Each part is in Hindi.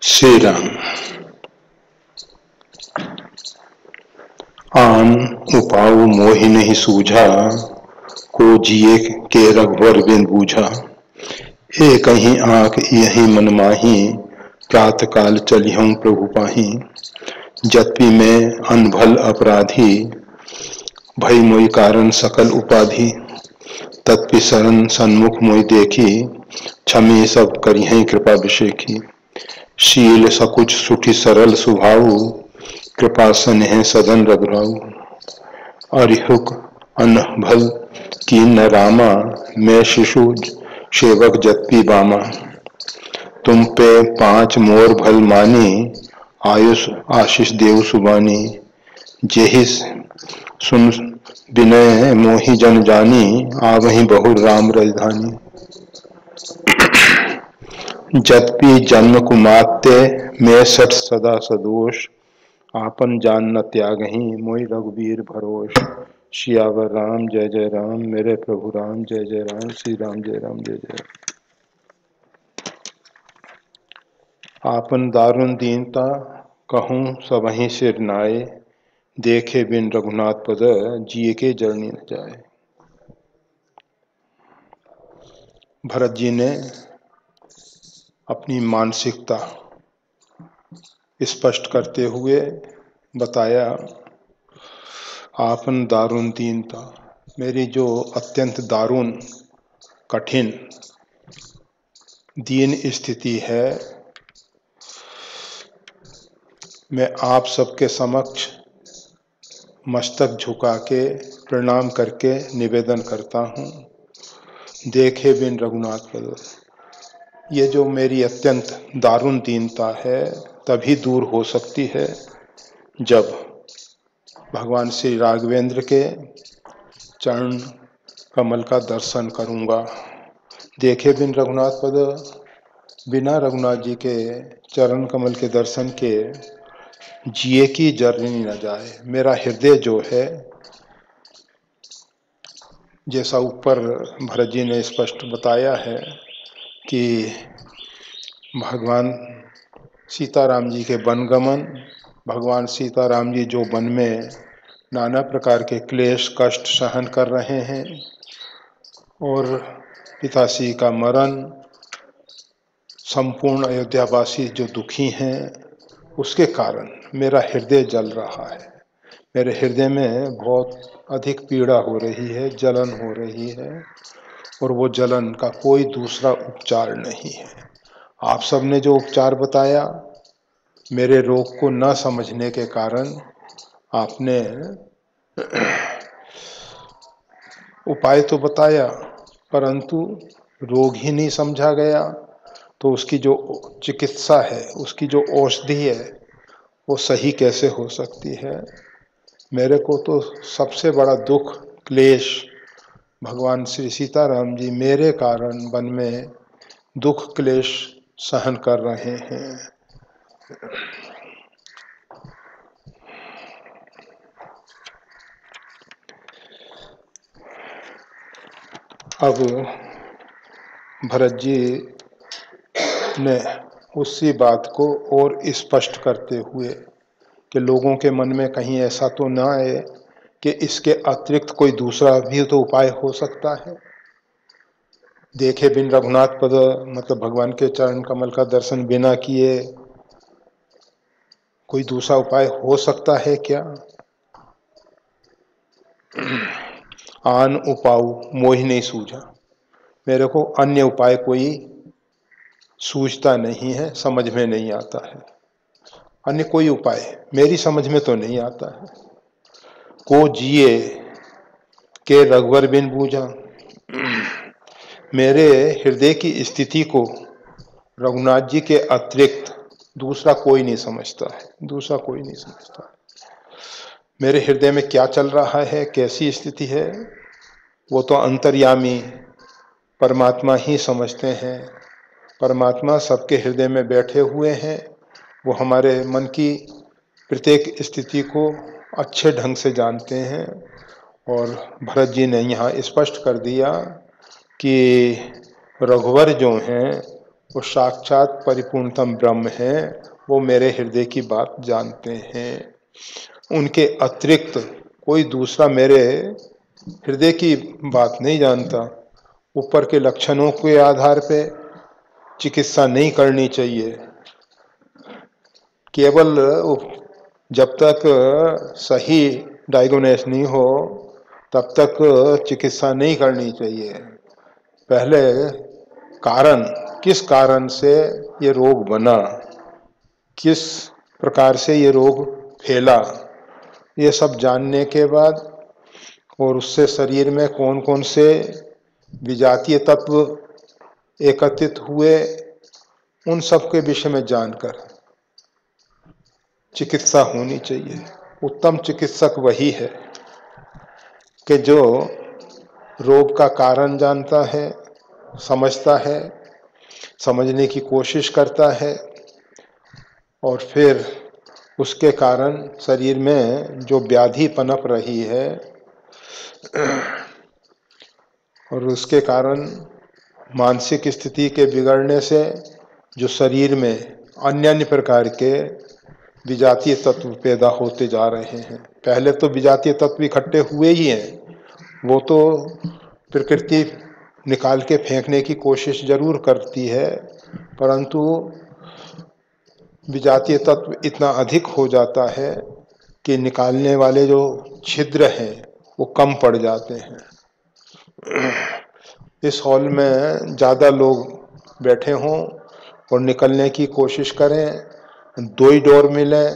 श्री राम। आन उपाऊ मोहि नहीं सूझा, को जिए के रघुवर बिन बूझा। एक ही आंख यही मन माही, प्रात काल चलिहूँ प्रभु पाही। जत्पि में अनभल अपराधी, भई मोहि कारण सकल उपाधि। तत्पि शरण सन्मुख मोहि देखी, क्षमी सब करिहैं कृपा विषेखी। शील सकुच सुखी सरल स्वभाव, कृपा स्नेह सदन रघुराऊ। अरिहुक अनभल कीन न रामा, मैं शिशु सेवक जत्पि बामा। तुम पे 5 मोर भल मानी, आयुष आशीष देव सुबानी। जेहि सुन विनय मोहि जन जानी, आवहि बहु राम राजधानी। जत्पि जन्म कुमात्य, मैं सठ सदा सदोष। आपन जान न त्यागहि, मोहि रघुबीर भरोष। सियावर राम जय जय राम, मेरे प्रभु राम जय जय राम। श्री राम जय राम जय जय। आपन दारुण दीनता, कहूँ सबहि सिर नाए। देखे बिन रघुनाथ पद, जिए के जरनी न जाए। भरत जी ने अपनी मानसिकता स्पष्ट करते हुए बताया, आपन दारुण दीनता, मेरी जो अत्यंत दारुण कठिन दीन स्थिति है, मैं आप सबके समक्ष मस्तक झुका के प्रणाम करके निवेदन करता हूँ, देखे बिन रघुनाथ पद। ये जो मेरी अत्यंत दारुण दीनता है तभी दूर हो सकती है जब भगवान श्री राघवेंद्र के चरण कमल का दर्शन करूंगा। देखे बिन रघुनाथ पद, बिना रघुनाथ जी के चरण कमल के दर्शन के जिए की जर्नी न जाए। मेरा हृदय जो है, जैसा ऊपर भरत जी ने स्पष्ट बताया है कि भगवान सीताराम जी के वनगमन, भगवान सीताराम जी जो वन में नाना प्रकार के क्लेश कष्ट सहन कर रहे हैं और पिताश्री का मरण, संपूर्ण अयोध्यावासी जो दुखी हैं, उसके कारण मेरा हृदय जल रहा है। मेरे हृदय में बहुत अधिक पीड़ा हो रही है, जलन हो रही है और वो जलन का कोई दूसरा उपचार नहीं है। आप सबने जो उपचार बताया, मेरे रोग को न समझने के कारण आपने उपाय तो बताया, परंतु रोग ही नहीं समझा गया तो उसकी जो चिकित्सा है, उसकी जो औषधि है, वो सही कैसे हो सकती है। मेरे को तो सबसे बड़ा दुख क्लेश भगवान श्री सीताराम जी मेरे कारण वन में दुख क्लेश सहन कर रहे हैं। अब भरत जी ने उसी बात को और स्पष्ट करते हुए कि लोगों के मन में कहीं ऐसा तो ना आए कि इसके अतिरिक्त कोई दूसरा भी तो उपाय हो सकता है। देखे बिन रघुनाथ पद मतलब भगवान के चरण कमल का दर्शन बिना किए कोई दूसरा उपाय हो सकता है क्या? आन उपाऊ मोहि नहीं सूझा, मेरे को अन्य उपाय कोई सूझता नहीं है, समझ में नहीं आता है। अन्य कोई उपाय मेरी समझ में तो नहीं आता है। को जिए के रघुवर बिन बूझा, मेरे हृदय की स्थिति को रघुनाथ जी के अतिरिक्त दूसरा कोई नहीं समझता है, दूसरा कोई नहीं समझता। मेरे हृदय में क्या चल रहा है, कैसी स्थिति है, वो तो अंतर्यामी परमात्मा ही समझते हैं। परमात्मा सबके हृदय में बैठे हुए हैं। वो हमारे मन की प्रत्येक स्थिति को अच्छे ढंग से जानते हैं। और भरत जी ने यहाँ स्पष्ट कर दिया कि रघुवर जो हैं वो साक्षात परिपूर्णतम ब्रह्म हैं। वो मेरे हृदय की बात जानते हैं। उनके अतिरिक्त कोई दूसरा मेरे हृदय की बात नहीं जानता। ऊपर के लक्षणों के आधार पे चिकित्सा नहीं करनी चाहिए। केवल जब तक सही डायग्नोसिस नहीं हो तब तक चिकित्सा नहीं करनी चाहिए। पहले कारण, किस कारण से ये रोग बना, किस प्रकार से ये रोग फैला, ये सब जानने के बाद और उससे शरीर में कौन कौन से विजातीय तत्व एकत्रित हुए, उन सब के विषय में जानकर चिकित्सा होनी चाहिए। उत्तम चिकित्सक वही है कि जो रोग का कारण जानता है, समझता है, समझने की कोशिश करता है और फिर उसके कारण शरीर में जो व्याधि पनप रही है और उसके कारण मानसिक स्थिति के बिगड़ने से जो शरीर में अन्य अन्य प्रकार के विजातीय तत्व पैदा होते जा रहे हैं। पहले तो विजातीय तत्व इकट्ठे हुए ही हैं, वो तो प्रकृति निकाल के फेंकने की कोशिश जरूर करती है, परंतु विजातीय तत्व इतना अधिक हो जाता है कि निकालने वाले जो छिद्र हैं वो कम पड़ जाते हैं। इस हॉल में ज़्यादा लोग बैठे हों और निकलने की कोशिश करें, दो ही डोर मिले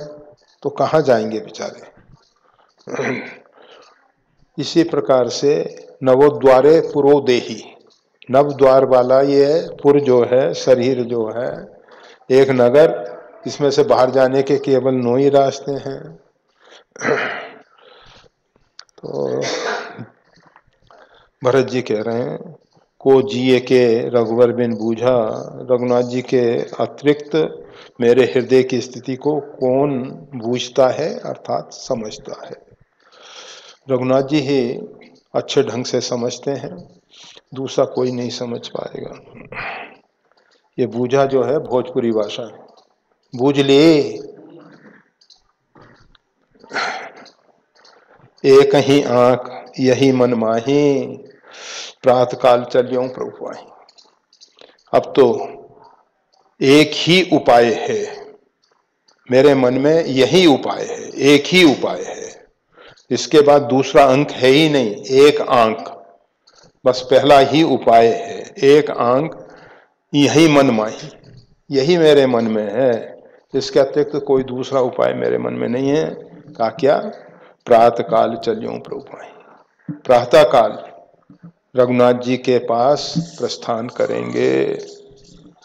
तो कहाँ जाएंगे बेचारे। इसी प्रकार से नवोद्वारे पुरो देही, नव द्वार वाला ये पुर जो है, शरीर जो है एक नगर, इसमें से बाहर जाने के केवल 9 ही रास्ते हैं। तो भरत जी कह रहे हैं को जिए के रघुवर बिन बूझा, रघुनाथ जी के अतिरिक्त मेरे हृदय की स्थिति को कौन बूझता है, अर्थात समझता है। रघुनाथ जी ही अच्छे ढंग से समझते हैं, दूसरा कोई नहीं समझ पाएगा। ये बूझा जो है भोजपुरी भाषा है, बूझ ले। एक ही आंख यही मन माही, प्रातः काल चलियो प्रभु आई। अब तो एक ही उपाय है, मेरे मन में यही उपाय है, एक ही उपाय है। इसके बाद दूसरा अंक है ही नहीं, एक आंक बस पहला ही उपाय है। एक आंक यही मन माही, यही मेरे मन में है, इसके अतिरिक्त तो कोई दूसरा उपाय मेरे मन में नहीं है। कहा क्या? प्रातः काल चलियो प्रभु आई। प्रातः काल रघुनाथ जी के पास प्रस्थान करेंगे,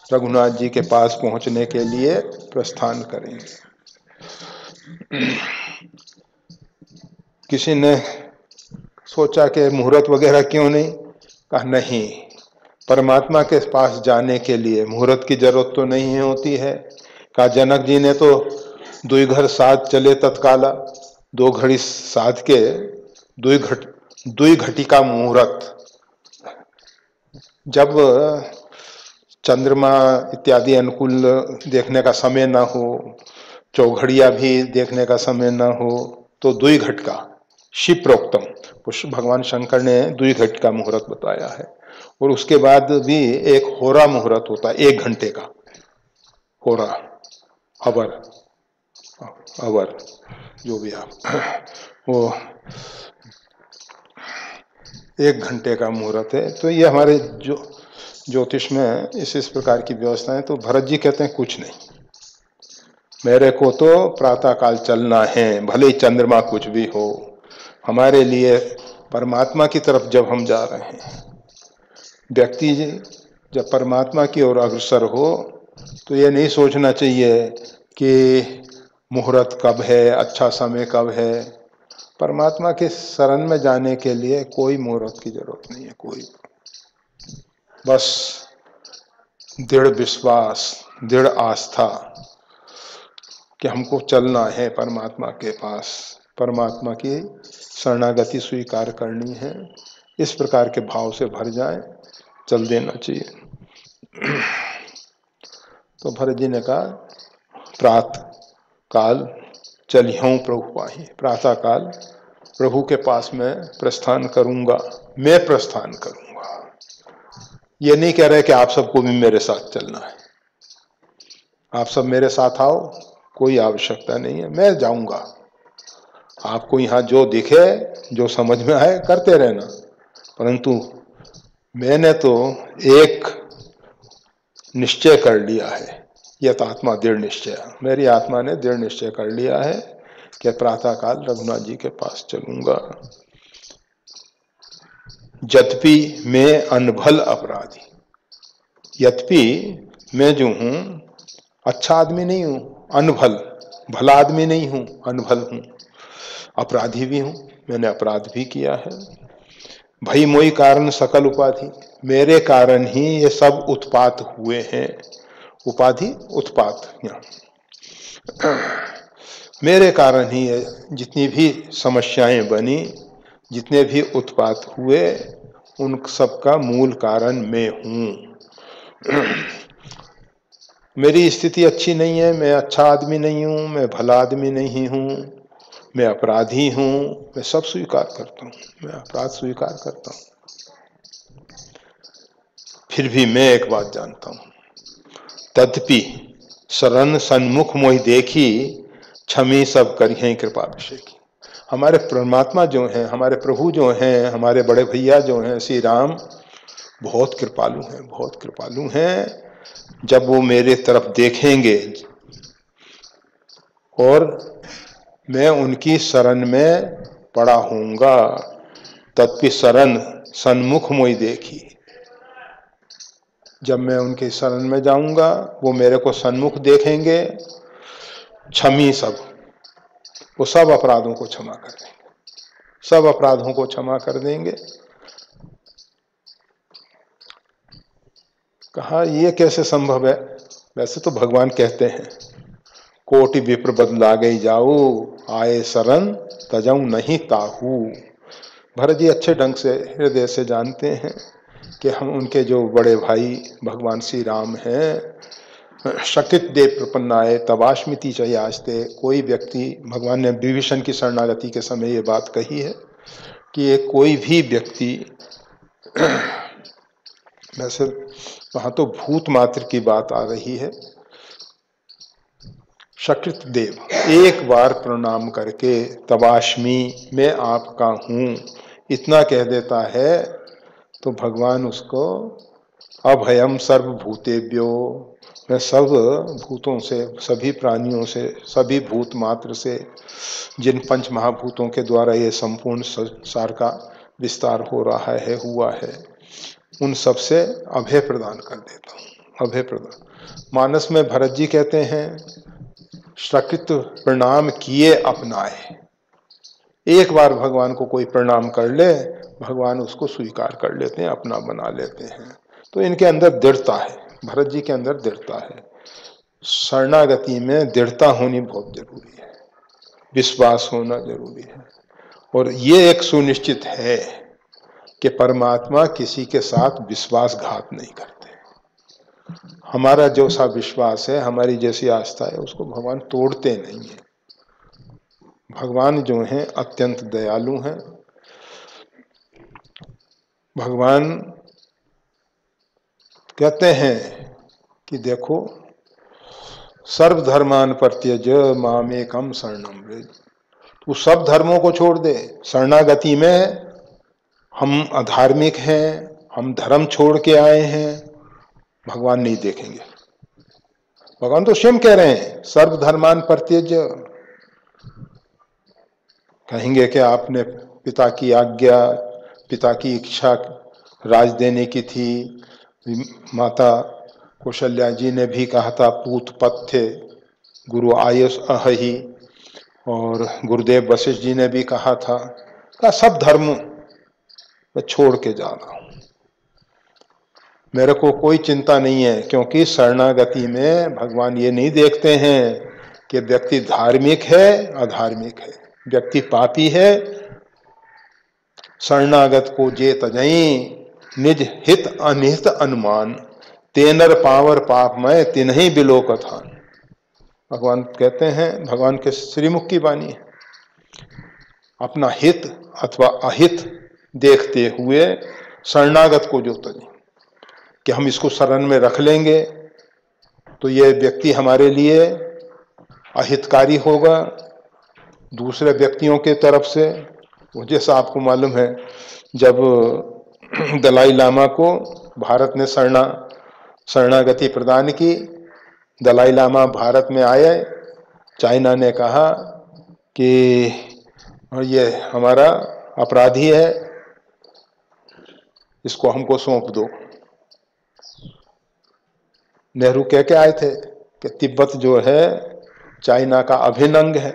रघुनाथ जी के पास पहुंचने के लिए प्रस्थान करेंगे। किसी ने सोचा कि मुहूर्त वगैरह क्यों नहीं? कहा नहीं, परमात्मा के पास जाने के लिए मुहूर्त की जरूरत तो नहीं होती है। कहा जनक जी ने तो 2 घर साथ चले तत्काला, 2 घड़ी साथ के 2 घटी का मुहूर्त। जब चंद्रमा इत्यादि अनुकूल देखने का समय ना हो, चौघड़िया भी देखने का समय ना हो, तो 2 घट का शिव प्रोक्तम, भगवान शंकर ने 2 घट का मुहूर्त बताया है। और उसके बाद भी एक होरा मुहूर्त होता है, 1 घंटे का होरा, अवर जो भी आप, वो 1 घंटे का मुहूर्त है। तो ये हमारे जो ज्योतिष में इस प्रकार की व्यवस्था है। तो भरत जी कहते हैं कुछ नहीं, मेरे को तो प्रातः काल चलना है, भले ही चंद्रमा कुछ भी हो। हमारे लिए परमात्मा की तरफ जब हम जा रहे हैं, व्यक्ति जब परमात्मा की ओर अग्रसर हो तो ये नहीं सोचना चाहिए कि मुहूर्त कब है, अच्छा समय कब है। परमात्मा के शरण में जाने के लिए कोई मुहूर्त की जरूरत नहीं है, कोई, बस दृढ़ विश्वास, दृढ़ आस्था कि हमको चलना है परमात्मा के पास, परमात्मा की शरणागति स्वीकार करनी है, इस प्रकार के भाव से भर जाए, चल देना चाहिए। तो भरत जी ने कहा प्रातः काल चलियों प्रभु पाही, प्रातः काल प्रभु के पास मैं प्रस्थान करूंगा, मैं प्रस्थान करूंगा। ये नहीं कह रहे कि आप सबको भी मेरे साथ चलना है, आप सब मेरे साथ आओ, कोई आवश्यकता नहीं है, मैं जाऊंगा, आपको यहाँ जो दिखे, जो समझ में आए करते रहना, परंतु मैंने तो एक निश्चय कर लिया है, यत आत्मा दृढ़ निश्चय, मेरी आत्मा ने दृढ़ निश्चय कर लिया है कि प्रातःकाल रघुनाथ जी के पास चलूंगा। यद्यपि मैं अनभल अपराधी, यद्यपि मैं जो हूं अच्छा आदमी नहीं हूं, अनभल, भला आदमी नहीं हूं, अनभल हूं, अपराधी भी हूं, मैंने अपराध भी किया है। भई मोई कारण सकल उपाधि, मेरे कारण ही ये सब उत्पात हुए हैं, उपाधि उत्पात, यहाँ मेरे कारण ही ये जितनी भी समस्याएं बनी, जितने भी उत्पात हुए, उन सब का मूल कारण मैं हूं। मेरी स्थिति अच्छी नहीं है, मैं अच्छा आदमी नहीं हूं, मैं भला आदमी नहीं हूं, मैं अपराधी हूं, मैं सब स्वीकार करता हूं, मैं अपराध स्वीकार करता हूं। फिर भी मैं एक बात जानता हूं, तद्यपि शरण सन्मुख मोहि देखी, क्षमी सब करिए कृपा अभिषेकी। हमारे परमात्मा जो हैं, हमारे प्रभु जो हैं, हमारे बड़े भैया जो हैं श्री राम, बहुत कृपालु हैं, बहुत कृपालु हैं। जब वो मेरे तरफ देखेंगे और मैं उनकी शरण में पड़ा होऊंगा, तत्पि शरण सन्मुख मोहि देखी, जब मैं उनके शरण में जाऊंगा वो मेरे को सन्मुख देखेंगे, क्षमी सब, वो सब अपराधों को क्षमा कर देंगे, सब अपराधों को क्षमा कर देंगे। कहा ये कैसे संभव है? वैसे तो भगवान कहते हैं कोटि विप्र बदला गई जाऊ, आए शरण तजऊ नहीं ताहू। भरत जी अच्छे ढंग से हृदय से जानते हैं कि हम उनके जो बड़े भाई भगवान श्री राम हैं, शकित देव प्रपन्नाए तवास्मिति चयास्ते। कोई व्यक्ति, भगवान ने विभीषण की शरणागति के समय ये बात कही है कि ये कोई भी व्यक्ति, वैसे वहां तो भूत मात्र की बात आ रही है, शकृत देव एक बार प्रणाम करके तवास्मि, मैं आपका हूं, इतना कह देता है तो भगवान उसको अभयम सर्वभूतेभ्यो, मैं सब भूतों से, सभी प्राणियों से, सभी भूत मात्र से, जिन पंच महाभूतों के द्वारा ये संपूर्ण संसार का विस्तार हो रहा है, हुआ है, उन सब से अभय प्रदान कर देता हूँ, अभय प्रदान। मानस में भरत जी कहते हैं सकृत प्रणाम किए अपनाए। एक बार भगवान को कोई प्रणाम कर ले, भगवान उसको स्वीकार कर लेते हैं, अपना बना लेते हैं। तो इनके अंदर दृढ़ता है, भरत जी के अंदर दृढ़ता है। शरणागति में दृढ़ता होनी बहुत जरूरी है, विश्वास होना जरूरी है। और ये एक सुनिश्चित है कि परमात्मा किसी के साथ विश्वासघात नहीं करते। हमारा जो सा विश्वास है, हमारी जैसी आस्था है, उसको भगवान तोड़ते नहीं है। भगवान जो हैं अत्यंत दयालु हैं। भगवान कहते हैं कि देखो सर्वधर्मान परित्यज मामेकम शरणम व्रज, तू सब धर्मों को छोड़ दे। शरणागति में हम अधार्मिक हैं, हम धर्म छोड़ के आए हैं, भगवान नहीं देखेंगे। भगवान तो स्वयं कह रहे हैं सर्वधर्मान परित्यज, कहेंगे कि आपने पिता की आज्ञा, पिता की इच्छा राज देने की थी। माता कौशल्या जी ने भी कहा था पूत पथ्य गुरु आयुष अहि, और गुरुदेव वशिष्ठ जी ने भी कहा था कि सब धर्म मैं छोड़ के जा रहा हूं, मेरे को कोई चिंता नहीं है, क्योंकि शरणागति में भगवान ये नहीं देखते हैं कि व्यक्ति धार्मिक है अधार्मिक है, व्यक्ति पापी है। शरणागत को जे तजई निज हित अनिहित अनुमान, तेनर पावर पापमय तिन्हि बिलो कथान। भगवान कहते हैं, भगवान के श्रीमुख की वाणी है, अपना हित अथवा अहित देखते हुए शरणागत को जो तजे कि हम इसको शरण में रख लेंगे तो ये व्यक्ति हमारे लिए अहितकारी होगा दूसरे व्यक्तियों के तरफ से। जैसा आपको मालूम है, जब दलाई लामा को भारत ने शरणागति प्रदान की, दलाई लामा भारत में आए, चाइना ने कहा कि ये हमारा अपराधी है, इसको हमको सौंप दो। नेहरू कह के आए थे कि तिब्बत जो है चाइना का अभिन्न अंग है।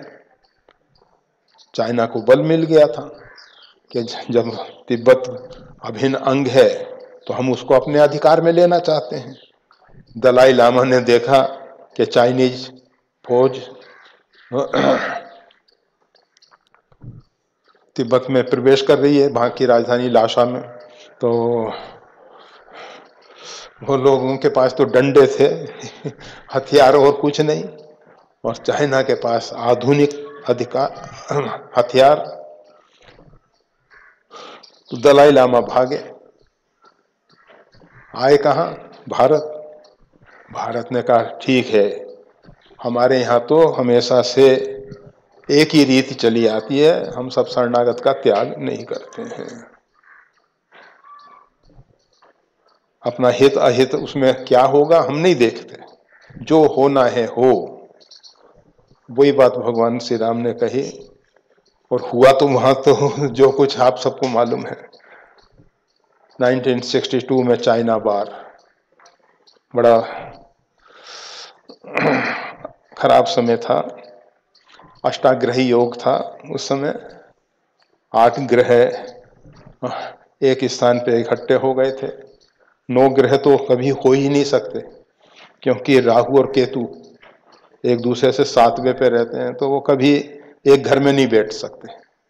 चाइना को बल मिल गया था कि जब तिब्बत अभिन्न अंग है तो हम उसको अपने अधिकार में लेना चाहते हैं। दलाई लामा ने देखा कि चाइनीज फौज तिब्बत में प्रवेश कर रही है, वहां की राजधानी लाशा में, तो वो लोगों के पास तो डंडे थे हथियार और कुछ नहीं, और चाइना के पास आधुनिक हथियार। तो दलाई लामा भागे, आए कहाँ? भारत। भारत ने कहा ठीक है, हमारे यहाँ तो हमेशा से एक ही रीति चली आती है, हम सब शरणागत का त्याग नहीं करते हैं। अपना हित अहित उसमें क्या होगा हम नहीं देखते, जो होना है हो। वही बात भगवान श्री राम ने कही, और हुआ तो वहां तो जो कुछ आप सबको मालूम है। 1962 में चाइना वार बड़ा खराब समय था, अष्टाग्रही योग था उस समय। 8 ग्रह एक स्थान पे इकट्ठे हो गए थे। 9 ग्रह तो कभी हो ही नहीं सकते, क्योंकि राहु और केतु एक दूसरे से 7वें पे रहते हैं, तो वो कभी एक घर में नहीं बैठ सकते,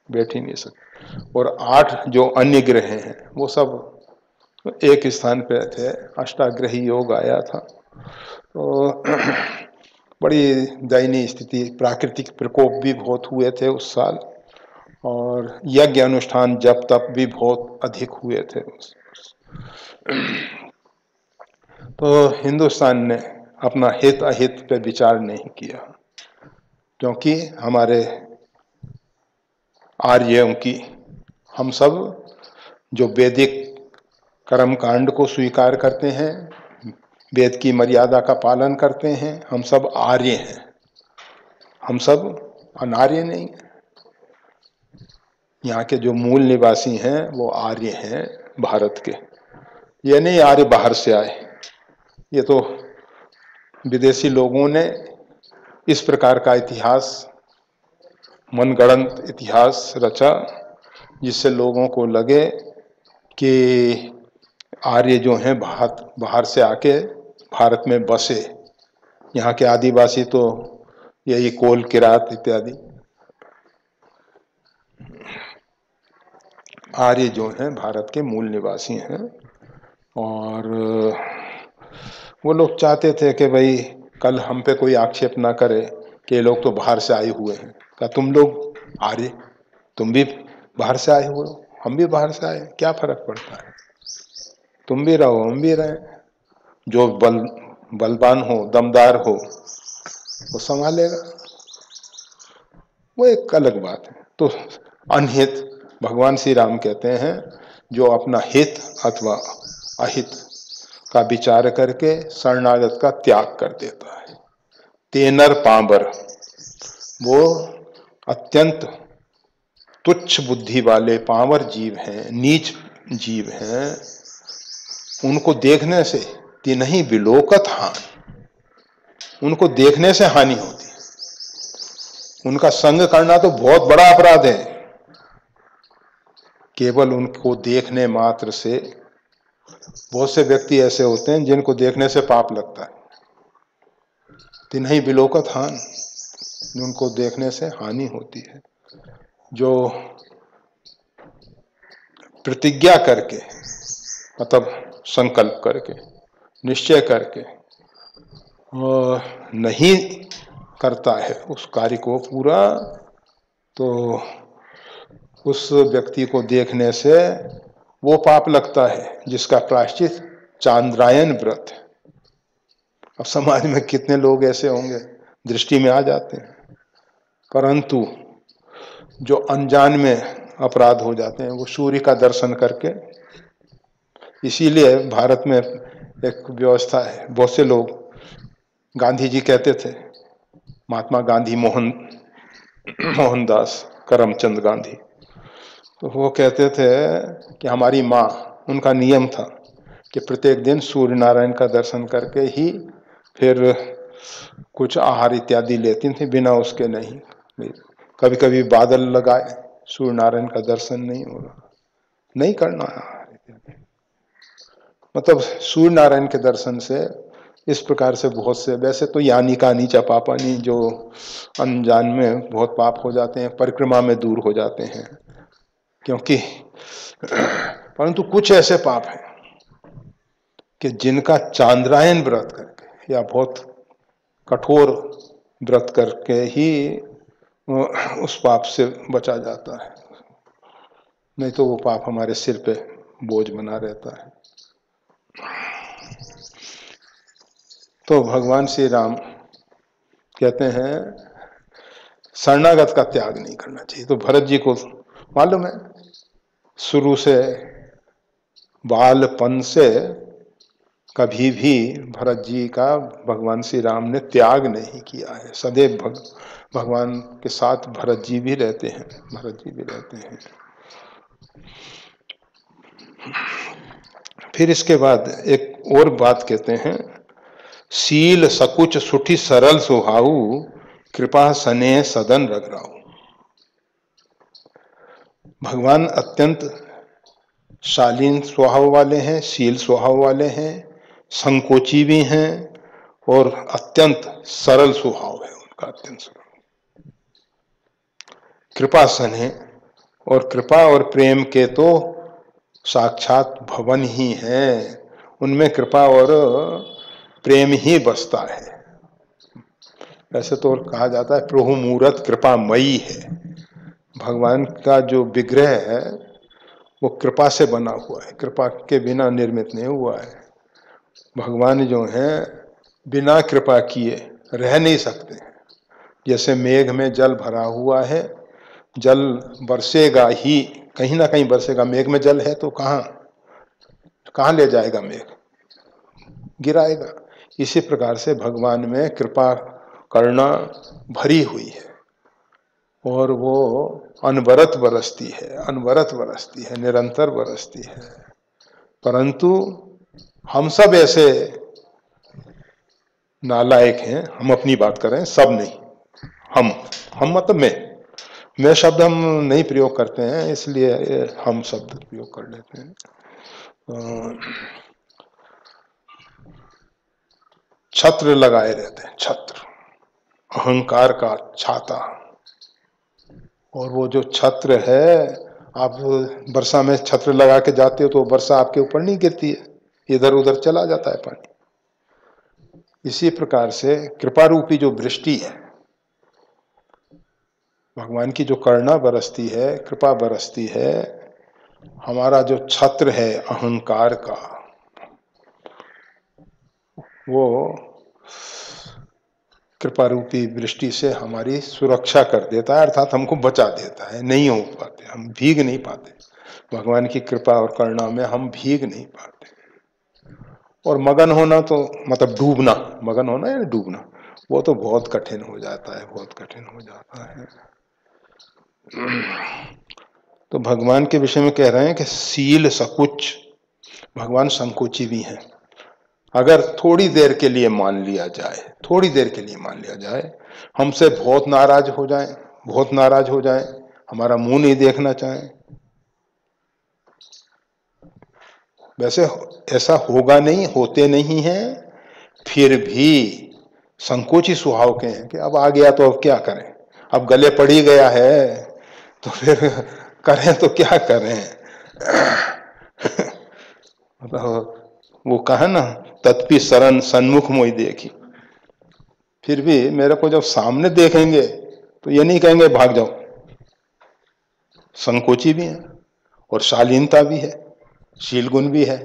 बैठ ही नहीं सकते। और 8 जो अन्य ग्रह हैं वो सब एक स्थान पे थे। अष्टाग्रही योग आया था, तो बड़ी दयनीय स्थिति, प्राकृतिक प्रकोप भी बहुत हुए थे उस साल, और यज्ञ अनुष्ठान जप तप भी बहुत अधिक हुए थे। तो हिंदुस्तान ने अपना हित अहित पे विचार नहीं किया, क्योंकि हमारे आर्यों की, हम सब जो वैदिक कर्म कांड को स्वीकार करते हैं, वेद की मर्यादा का पालन करते हैं, हम सब आर्य हैं, हम सब अनार्य नहीं हैं। यहाँ के जो मूल निवासी हैं वो आर्य हैं भारत के, ये नहीं आर्य बाहर से आए। ये तो विदेशी लोगों ने इस प्रकार का इतिहास, मनगढ़ंत इतिहास रचा, जिससे लोगों को लगे कि आर्य जो हैं बाहर से आके भारत में बसे। यहाँ के आदिवासी तो यही कोल किरात इत्यादि, आर्य जो हैं भारत के मूल निवासी हैं। और वो लोग चाहते थे कि भाई कल हम पे कोई आक्षेप ना करे कि ये लोग तो बाहर से आए हुए हैं। क्या तुम लोग आर्य, तुम भी बाहर से आए हुए हो, हम भी बाहर से आए, क्या फर्क पड़ता है, तुम भी रहो हम भी रहें। जो बलवान हो, दमदार हो, वो संभालेगा, वो एक अलग बात है। तो अनहित, भगवान श्री राम कहते हैं, जो अपना हित अथवा अहित का विचार करके शरणागत का त्याग कर देता है। तेनर पांबर, वो अत्यंत तुच्छ बुद्धि वाले पांवर जीव हैं, नीच जीव हैं, उनको देखने से तिन्हि विलोकत हानि, उनको देखने से हानि होती। उनका संग करना तो बहुत बड़ा अपराध है। केवल उनको देखने मात्र से, बहुत से व्यक्ति ऐसे होते हैं जिनको देखने से पाप लगता है। तिन्हीं बिलोकत हान, उनको देखने से हानि होती है। जो प्रतिज्ञा करके, मतलब संकल्प करके, निश्चय करके नहीं करता है उस कार्य को पूरा, तो उस व्यक्ति को देखने से वो पाप लगता है जिसका प्रायश्चित चांद्रायन व्रत है। अब समाज में कितने लोग ऐसे होंगे, दृष्टि में आ जाते हैं, परंतु जो अनजान में अपराध हो जाते हैं वो सूर्य का दर्शन करके। इसीलिए भारत में एक व्यवस्था है, बहुत से लोग, गांधी जी कहते थे, महात्मा गांधी, मोहनदास करमचंद गांधी, तो वो कहते थे कि हमारी माँ, उनका नियम था कि प्रत्येक दिन सूर्य नारायण का दर्शन करके ही फिर कुछ आहार इत्यादि लेती थी, बिना उसके नहीं। कभी कभी बादल लगाए, सूर्य नारायण का दर्शन नहीं हो रहा, नहीं करना आहार इत्यादि। मतलब सूर्य नारायण के दर्शन से इस प्रकार से बहुत से, वैसे तो यानी का नीचा पापानी, जो अनजान में बहुत पाप हो जाते हैं, परिक्रमा में दूर हो जाते हैं, क्योंकि परंतु कुछ ऐसे पाप हैं कि जिनका चांद्रायन व्रत करके या बहुत कठोर व्रत करके ही उस पाप से बचा जाता है, नहीं तो वो पाप हमारे सिर पे बोझ बना रहता है। तो भगवान श्री राम कहते हैं शरणागत का त्याग नहीं करना चाहिए। तो भरत जी को मालूम है, शुरू से बालपन से कभी भी भरत जी का भगवान श्री राम ने त्याग नहीं किया है। सदैव भगवान के साथ भरत जी भी रहते हैं, भरत जी भी रहते हैं। फिर इसके बाद एक और बात कहते हैं, शील सकुच सुठी सरल सुहाऊ, कृपा सने सदन रघराऊ। भगवान अत्यंत शालीन स्वभाव वाले हैं, शील स्वभाव वाले हैं, संकोची भी हैं, और अत्यंत सरल स्वभाव है उनका, अत्यंत सरल। कृपा सने, और कृपा और प्रेम के तो साक्षात भवन ही हैं, उनमें कृपा और प्रेम ही बसता है। वैसे तो कहा जाता है प्रभु मूरत कृपामयी है, भगवान का जो विग्रह है वो कृपा से बना हुआ है, कृपा के बिना निर्मित नहीं हुआ है। भगवान जो हैं बिना कृपा किए रह नहीं सकते। जैसे मेघ में जल भरा हुआ है, जल बरसेगा ही, कहीं ना कहीं बरसेगा। मेघ में जल है तो कहाँ ले जाएगा मेघ, गिराएगा। इसी प्रकार से भगवान में कृपा करना भरी हुई है, और वो अनवरत बरसती है, अनवरत बरसती है, निरंतर बरसती है। परंतु हम सब ऐसे नालायक हैं, हम अपनी बात कर रहे हैं, सब नहीं, हम मतलब मैं शब्द हम नहीं प्रयोग करते हैं, इसलिए हम शब्द प्रयोग कर लेते हैं। छत्र लगाए रहते हैं, छत्र, अहंकार का छाता। और वो जो छत्र है, आप वर्षा में छत्र लगा के जाते हो तो वर्षा आपके ऊपर नहीं गिरती है, इधर उधर चला जाता है पानी। इसी प्रकार से कृपा रूपी जो वृष्टि है, भगवान की जो करुणा बरसती है, कृपा बरसती है, हमारा जो छत्र है अहंकार का, वो कृपा रूपी वृष्टि से हमारी सुरक्षा कर देता है, अर्थात हमको बचा देता है। नहीं हो पाते, हम भीग नहीं पाते, भगवान की कृपा और करुणा में हम भीग नहीं पाते। और मगन होना तो मतलब डूबना, मगन होना या डूबना, वो तो बहुत कठिन हो जाता है, बहुत कठिन हो जाता है। तो भगवान के विषय में कह रहे हैं कि शील सकुच, भगवान संकोची भी हैं, अगर थोड़ी देर के लिए मान लिया जाए, थोड़ी देर के लिए मान लिया जाए, हमसे बहुत नाराज हो जाए, बहुत नाराज हो जाए, हमारा मुंह नहीं देखना चाहें, वैसे ऐसा होगा नहीं, होते नहीं हैं, फिर भी संकोची स्वभाव के हैं कि अब आ गया तो अब क्या करें, अब गले पड़ ही गया है तो फिर करें तो क्या करें। मतलब वो कहा ना, तत्पि शरण सन्मुख मोहि देखी। फिर भी मेरे को जब सामने देखेंगे तो ये नहीं कहेंगे भाग जाओ, संकोची भी है और शालीनता भी है, शील गुण भी है।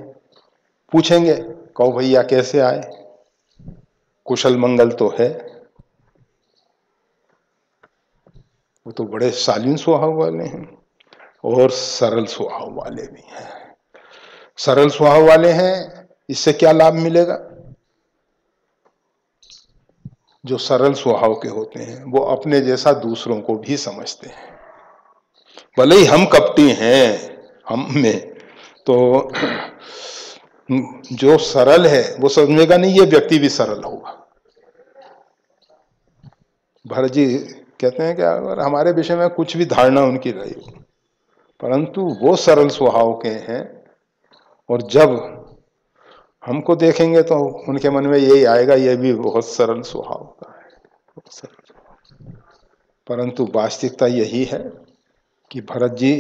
पूछेंगे, कहो भैया कैसे आए, कुशल मंगल तो है। वो तो बड़े शालीन स्वभाव वाले हैं और सरल स्वभाव वाले भी हैं। सरल स्वभाव वाले हैं, इससे क्या लाभ मिलेगा? जो सरल स्वभाव के होते हैं वो अपने जैसा दूसरों को भी समझते हैं। भले ही हम कपटी हैं, हम में तो जो सरल है वो समझेगा नहीं ये व्यक्ति भी सरल होगा। भरत जी कहते हैं कि अगर हमारे विषय में कुछ भी धारणा उनकी रही, परंतु वो सरल स्वभाव के हैं और जब हमको देखेंगे तो उनके मन में यही आएगा, ये भी बहुत सरल स्वभाव का है, बहुत सरल। परंतु वास्तविकता यही है कि भरत जी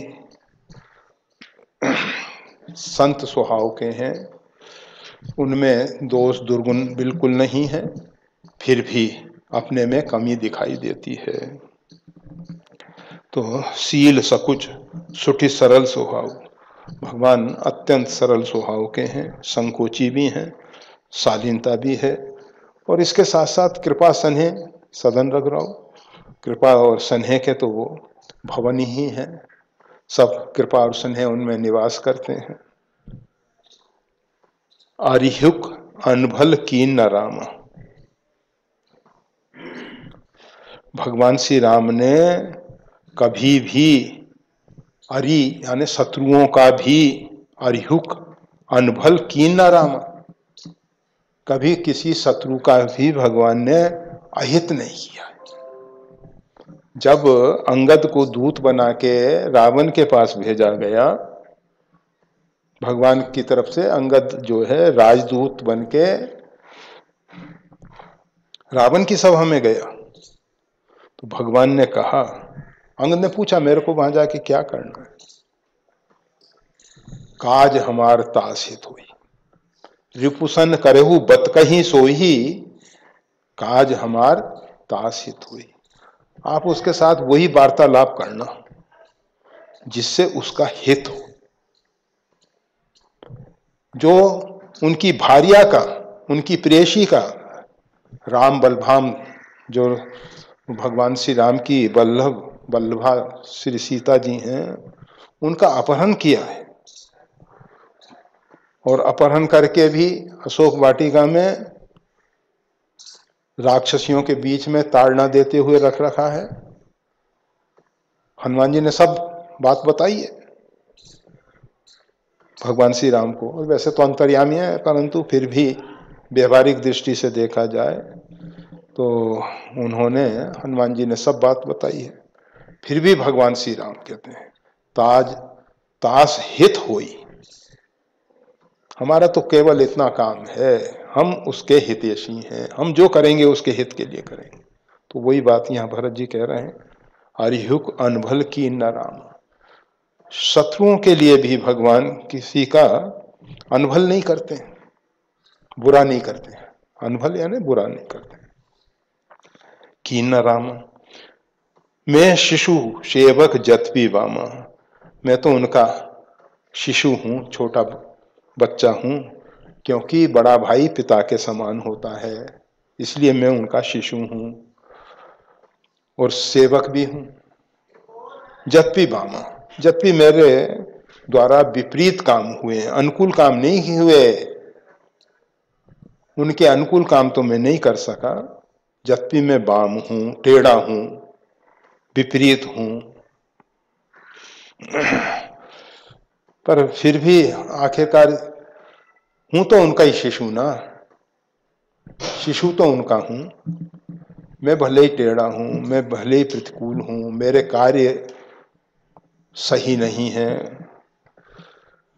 संत स्वभाव के हैं, उनमें दोष दुर्गुण बिल्कुल नहीं है, फिर भी अपने में कमी दिखाई देती है। तो शील सकुच सुठी सरल स्वभाव, भगवान अत्यंत सरल स्वभाव के हैं, संकोची भी हैं, शालीनता भी है और इसके साथ साथ कृपा स्नेह सदन रघुराव। कृपा और स्नेह के तो वो भवन ही हैं, सब कृपा और स्नेह उनमें निवास करते हैं। अरिहुक अनभल कीन न राम, भगवान श्री राम ने कभी भी अरि यानी शत्रुओं का भी अरिहुक अनभल कीन न राम, कभी किसी शत्रु का भी भगवान ने अहित नहीं किया। जब अंगद को दूत बना के रावण के पास भेजा गया, भगवान की तरफ से अंगद जो है राजदूत बन के रावण की सभा में गया, तो भगवान ने कहा, अंगद ने पूछा मेरे को वहां जाके क्या करना है? काज हमार तास हित हुई, रिपुसन करेहु बत कहीं सोही, काज हमार तास हित हुई। आप उसके साथ वही वार्तालाप करना जिससे उसका हित हो। जो उनकी भार्या का, उनकी प्रेयसी का, राम बलभाम जो भगवान श्री राम की बल्लभा श्री सीता जी हैं, उनका अपहरण किया है और अपहरण करके भी अशोक वाटिका में राक्षसियों के बीच में ताड़ना देते हुए रख रखा है। हनुमान जी ने सब बात बताई है भगवान श्री राम को, और वैसे तो अंतर्यामी है परंतु फिर भी व्यवहारिक दृष्टि से देखा जाए तो उन्होंने, हनुमान जी ने सब बात बताई है। फिर भी भगवान श्री राम कहते हैं तास हित होई, हमारा तो केवल इतना काम है, हम उसके हितैषी हैं, हम जो करेंगे उसके हित के लिए करेंगे। तो वही बात यहाँ भरत जी कह रहे हैं, अरिहुक अनभल की न राम, शत्रुओं के लिए भी भगवान किसी का अनभल नहीं करते, बुरा नहीं करते। अनभल यानी बुरा नहीं करते। की न राम, मैं शिशु सेवक जतपी वामा, मैं तो उनका शिशु हूं, छोटा बच्चा हूं, क्योंकि बड़ा भाई पिता के समान होता है, इसलिए मैं उनका शिशु हूं और सेवक भी हूं। जतपी वामा, जतपी मेरे द्वारा विपरीत काम हुए, अनुकूल काम नहीं हुए, उनके अनुकूल काम तो मैं नहीं कर सका। जतपी मैं बाम हूं, टेढ़ा हूं, विपरीत हूं, पर फिर भी आखिरकार हूं तो उनका ही शिशु ना, शिशु तो उनका हूं, मैं भले ही टेढ़ा हूं, मैं भले ही प्रतिकूल हूं, मेरे कार्य सही नहीं है,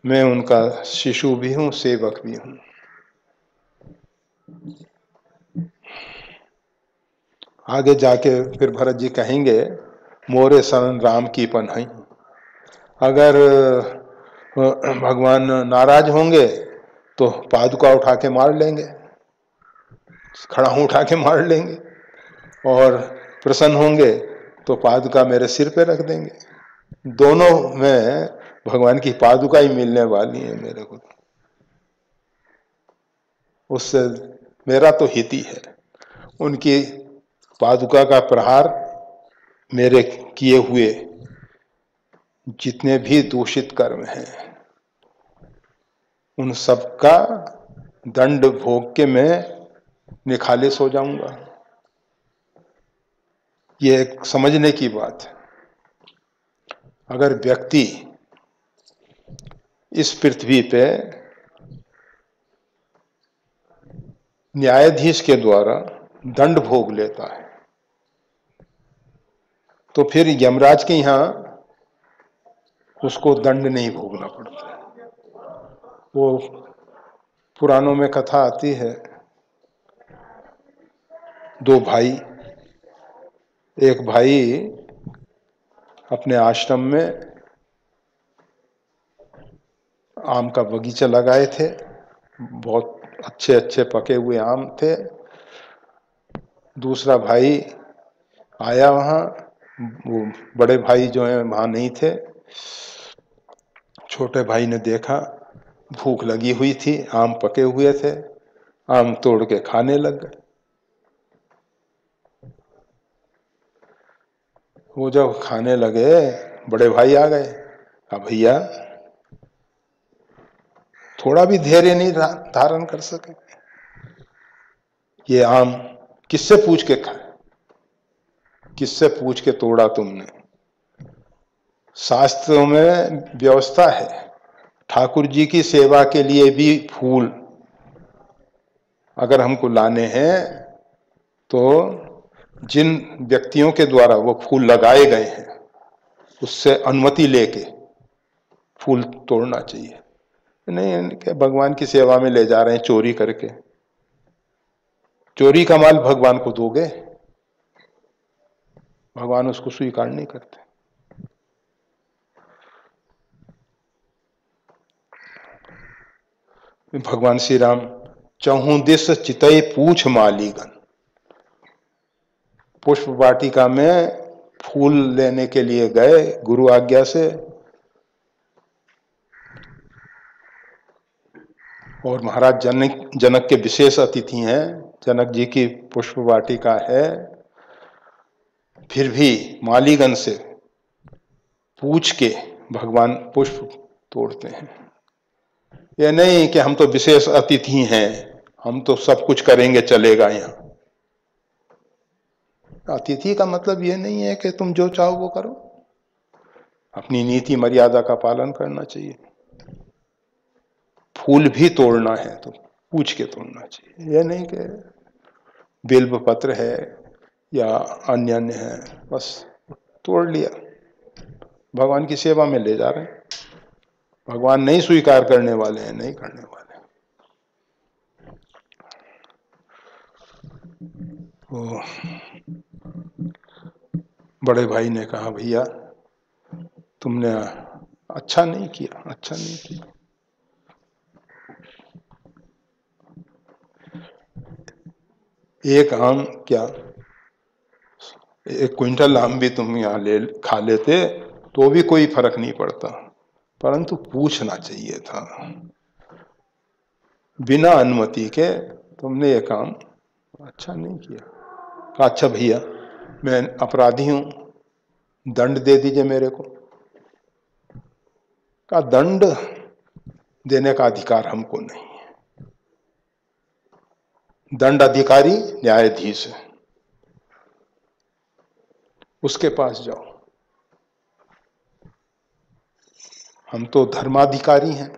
मैं उनका शिशु भी हूं, सेवक भी हूं। आगे जाके फिर भरत जी कहेंगे, मोरे शरण राम की पन्हई। अगर भगवान नाराज होंगे तो पादुका उठा के मार लेंगे, खड़ाऊ उठा के मार लेंगे, और प्रसन्न होंगे तो पादुका मेरे सिर पे रख देंगे। दोनों में भगवान की पादुका ही मिलने वाली है मेरे को, उससे मेरा तो हित ही है। उनकी पादुका का प्रहार मेरे किए हुए जितने भी दूषित कर्म हैं उन सब का दंड भोग के मैं निखालिस हो जाऊंगा। ये एक समझने की बात है। अगर व्यक्ति इस पृथ्वी पे न्यायाधीश के द्वारा दंड भोग लेता है तो फिर यमराज के यहां उसको दंड नहीं भोगना पड़ता। वो पुराणों में कथा आती है, दो भाई, एक भाई अपने आश्रम में आम का बगीचा लगाए थे, बहुत अच्छे अच्छे पके हुए आम थे। दूसरा भाई आया वहां, वो बड़े भाई जो है वहां नहीं थे। छोटे भाई ने देखा, भूख लगी हुई थी, आम पके हुए थे, आम तोड़ के खाने लग गए। वो जब खाने लगे, बड़े भाई आ गए, कहा भैया थोड़ा भी धैर्य नहीं धारण कर सके, ये आम किससे पूछ के खाए, किससे पूछ के तोड़ा तुमने? शास्त्रों में व्यवस्था है, ठाकुर जी की सेवा के लिए भी फूल अगर हमको लाने हैं तो जिन व्यक्तियों के द्वारा वो फूल लगाए गए हैं उससे अनुमति लेके फूल तोड़ना चाहिए। नहीं कि भगवान की सेवा में ले जा रहे हैं चोरी करके, चोरी का माल भगवान को दोगे? भगवान उसको स्वीकार नहीं करते। भगवान श्री राम चहु दिस चितई पूछ मालीगन, पुष्प वाटिका में फूल लेने के लिए गए गुरु आज्ञा से, और महाराज जनक के विशेष अतिथि हैं, जनक जी की पुष्प वाटिका है, फिर भी मालीगण से पूछ के भगवान पुष्प तोड़ते हैं। यह नहीं कि हम तो विशेष अतिथि हैं, हम तो सब कुछ करेंगे चलेगा। यहाँ अतिथि का मतलब यह नहीं है कि तुम जो चाहो वो करो, अपनी नीति मर्यादा का पालन करना चाहिए। फूल भी तोड़ना है तो पूछ के तोड़ना चाहिए, यह नहीं कि बिल्व पत्र है या अन्य है बस तोड़ लिया। भगवान की सेवा में ले जा रहे हैं, भगवान नहीं स्वीकार करने वाले हैं, नहीं करने वाले। तो बड़े भाई ने कहा भैया तुमने अच्छा नहीं किया, अच्छा नहीं किया। एक आम क्या, 1 क्विंटल आम भी तुम यहाँ ले खा लेते तो भी कोई फर्क नहीं पड़ता, परंतु पूछना चाहिए था। बिना अनुमति के तुमने ये काम अच्छा नहीं किया। कहा अच्छा भैया मैं अपराधी हूं, दंड दे दीजिए मेरे को। कहा दंड देने का अधिकार हमको नहीं है, दंड अधिकारी न्यायाधीश है, उसके पास जाओ। हम तो धर्माधिकारी हैं,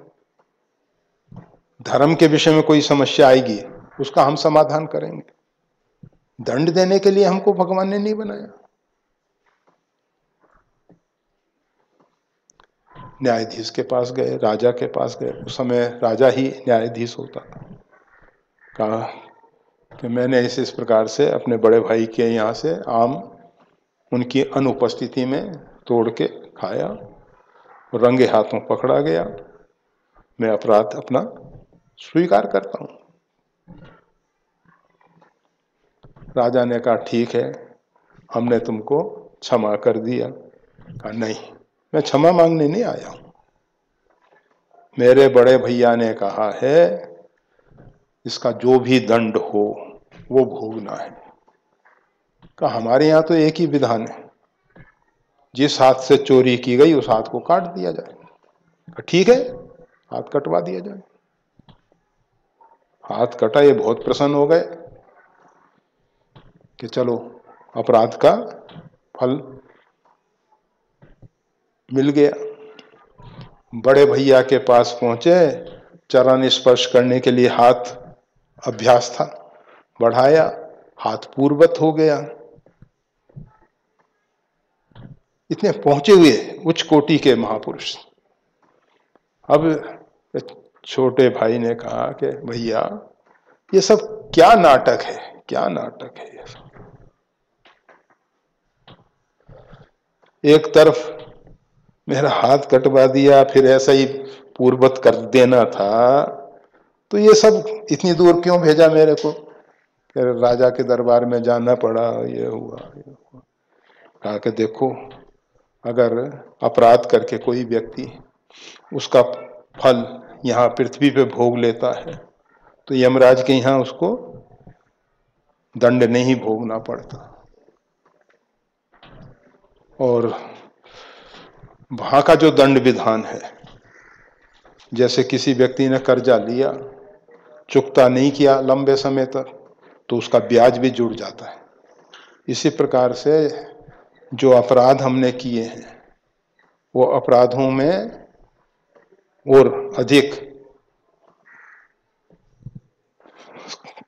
धर्म के विषय में कोई समस्या आएगी उसका हम समाधान करेंगे। दंड देने के लिए हमको भगवान ने नहीं बनाया। न्यायाधीश के पास गए, राजा के पास गए, उस समय राजा ही न्यायाधीश होता था। कहा कि मैंने इस प्रकार से अपने बड़े भाई के यहाँ से आम उनकी अनुपस्थिति में तोड़ के खाया, रंगे हाथों पकड़ा गया, मैं अपराध अपना स्वीकार करता हूं। राजा ने कहा ठीक है, हमने तुमको क्षमा कर दिया। कहा नहीं, मैं क्षमा मांगने नहीं आया हूं, मेरे बड़े भैया ने कहा है इसका जो भी दंड हो वो भोगना है। कहा हमारे यहाँ तो एक ही विधान है, जिस हाथ से चोरी की गई उस हाथ को काट दिया जाए। ठीक है, हाथ कटवा दिया जाए। हाथ कटा, ये बहुत प्रसन्न हो गए कि चलो अपराध का फल मिल गया। बड़े भैया के पास पहुंचे, चरण स्पर्श करने के लिए हाथ अभ्यास था, बढ़ाया, हाथ पूर्ववत हो गया। इतने पहुंचे हुए उच्च कोटि के महापुरुष। अब छोटे भाई ने कहा कि भैया ये सब क्या नाटक है, क्या नाटक है ये सब। एक तरफ मेरा हाथ कटवा दिया, फिर ऐसा ही पूर्ववत कर देना था, तो ये सब इतनी दूर क्यों भेजा मेरे को? फिर राजा के दरबार में जाना पड़ा, ये हुआ, ये हुआ। कहा कि देखो, अगर अपराध करके कोई व्यक्ति उसका फल यहाँ पृथ्वी पे भोग लेता है तो यमराज के यहाँ उसको दंड नहीं भोगना पड़ता। और वहां का जो दंड विधान है, जैसे किसी व्यक्ति ने कर्जा लिया, चुकता नहीं किया लंबे समय तक, तो उसका ब्याज भी जुड़ जाता है। इसी प्रकार से जो अपराध हमने किए हैं वो अपराधों में और अधिक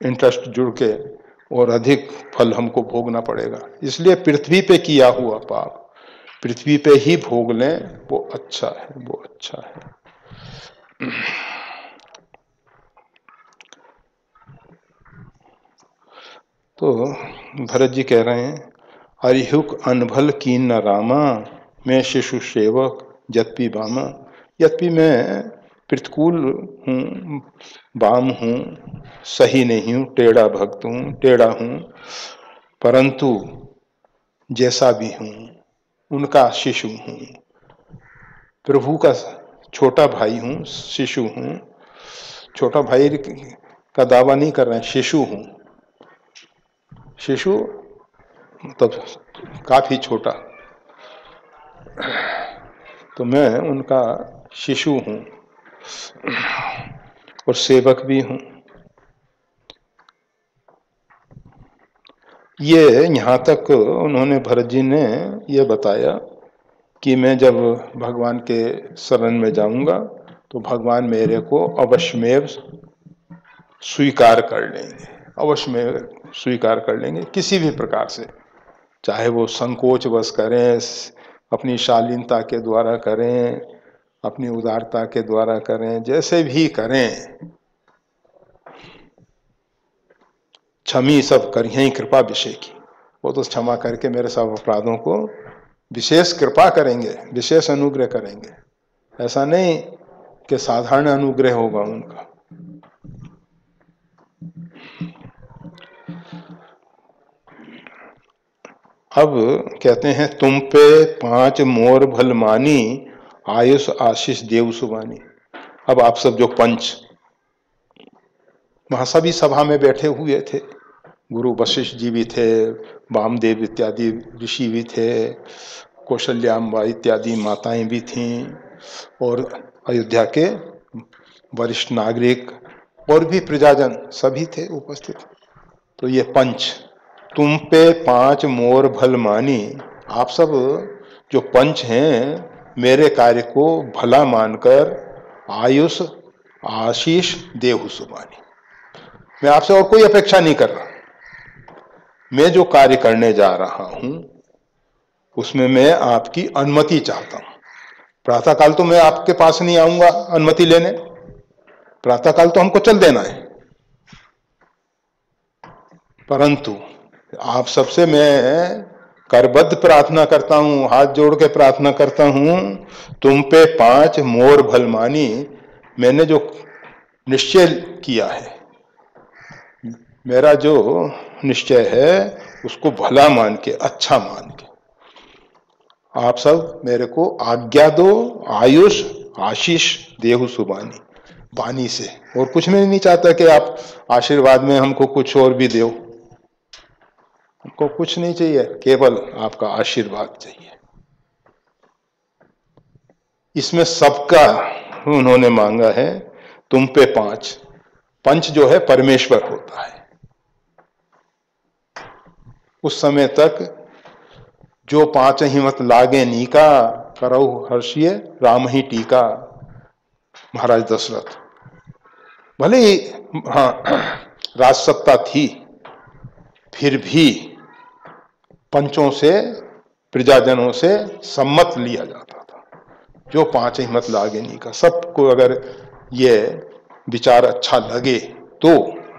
इंटरेस्ट जुड़ के और अधिक फल हमको भोगना पड़ेगा। इसलिए पृथ्वी पे किया हुआ पाप पृथ्वी पे ही भोग लें, वो अच्छा है, वो अच्छा है। तो भरत जी कह रहे हैं, अरिहुक अनभल कीन न रामा, मैं शिशु सेवक यद्यपि बामा। यद्यपि मैं प्रतिकूल हूँ, बाम हूँ, सही नहीं हूँ, टेढ़ा भक्त हूँ, टेढ़ा हूँ, परंतु जैसा भी हूँ उनका शिशु हूँ, प्रभु का छोटा भाई हूँ, शिशु हूँ। छोटा भाई का दावा नहीं कर रहे हैं, शिशु हूँ। शिशु मतलब काफी छोटा, तो मैं उनका शिशु हूँ और सेवक भी हूँ। ये यहाँ तक उन्होंने भरत जी ने ये बताया कि मैं जब भगवान के शरण में जाऊंगा तो भगवान मेरे को अवश्यमेव स्वीकार कर लेंगे, अवश्य में स्वीकार कर लेंगे, किसी भी प्रकार से, चाहे वो संकोच बस करें, अपनी शालीनता के द्वारा करें, अपनी उदारता के द्वारा करें, जैसे भी करें, क्षमी सब करिए कृपा विषय की। वो तो क्षमा करके मेरे सब अपराधों को विशेष कृपा करेंगे, विशेष अनुग्रह करेंगे। ऐसा नहीं कि साधारण अनुग्रह होगा उनका। अब कहते हैं, तुम पे 5 मोर भल मानी, आयुष आशीष देव सुबानी। अब आप सब जो पंच वहां सभी सभा में बैठे हुए थे, गुरु वशिष्ठ जी भी थे, वामदेव इत्यादि ऋषि भी थे, कौशल्याम्बा इत्यादि माताएं भी थीं, और अयोध्या के वरिष्ठ नागरिक और भी प्रजाजन सभी थे उपस्थित। तो ये पंच, तुम पे 5 मोर भल मानी, आप सब जो पंच हैं मेरे कार्य को भला मानकर आयुष आशीष देहु सुबानी, मैं आपसे और कोई अपेक्षा नहीं कर रहा। मैं जो कार्य करने जा रहा हूं उसमें मैं आपकी अनुमति चाहता हूं। प्रातःकाल तो मैं आपके पास नहीं आऊंगा अनुमति लेने, प्रातःकाल तो हमको चल देना है, परंतु आप सबसे मैं करबद्ध प्रार्थना करता हूं, हाथ जोड़ के प्रार्थना करता हूं, तुम पे 5 मोर भल मानी। मैंने जो निश्चय किया है, मेरा जो निश्चय है उसको भला मान के, अच्छा मान के आप सब मेरे को आज्ञा दो, आयुष आशीष देहु सुबानी। वाणी से और कुछ मैं नहीं चाहता कि आप आशीर्वाद में हमको कुछ और भी दो, हमको कुछ नहीं चाहिए, केवल आपका आशीर्वाद चाहिए। इसमें सबका उन्होंने मांगा है, तुम पे 5। पंच जो है परमेश्वर होता है। उस समय तक जो 5 ही मत लागे नीका, करौ हर्षिय राम ही टीका। महाराज दशरथ भले ही राज सत्ता थी, फिर भी पंचों से, प्रजाजनों से सम्मत लिया जाता था। जो 5 ही मत लागे नीका, सबको अगर ये विचार अच्छा लगे तो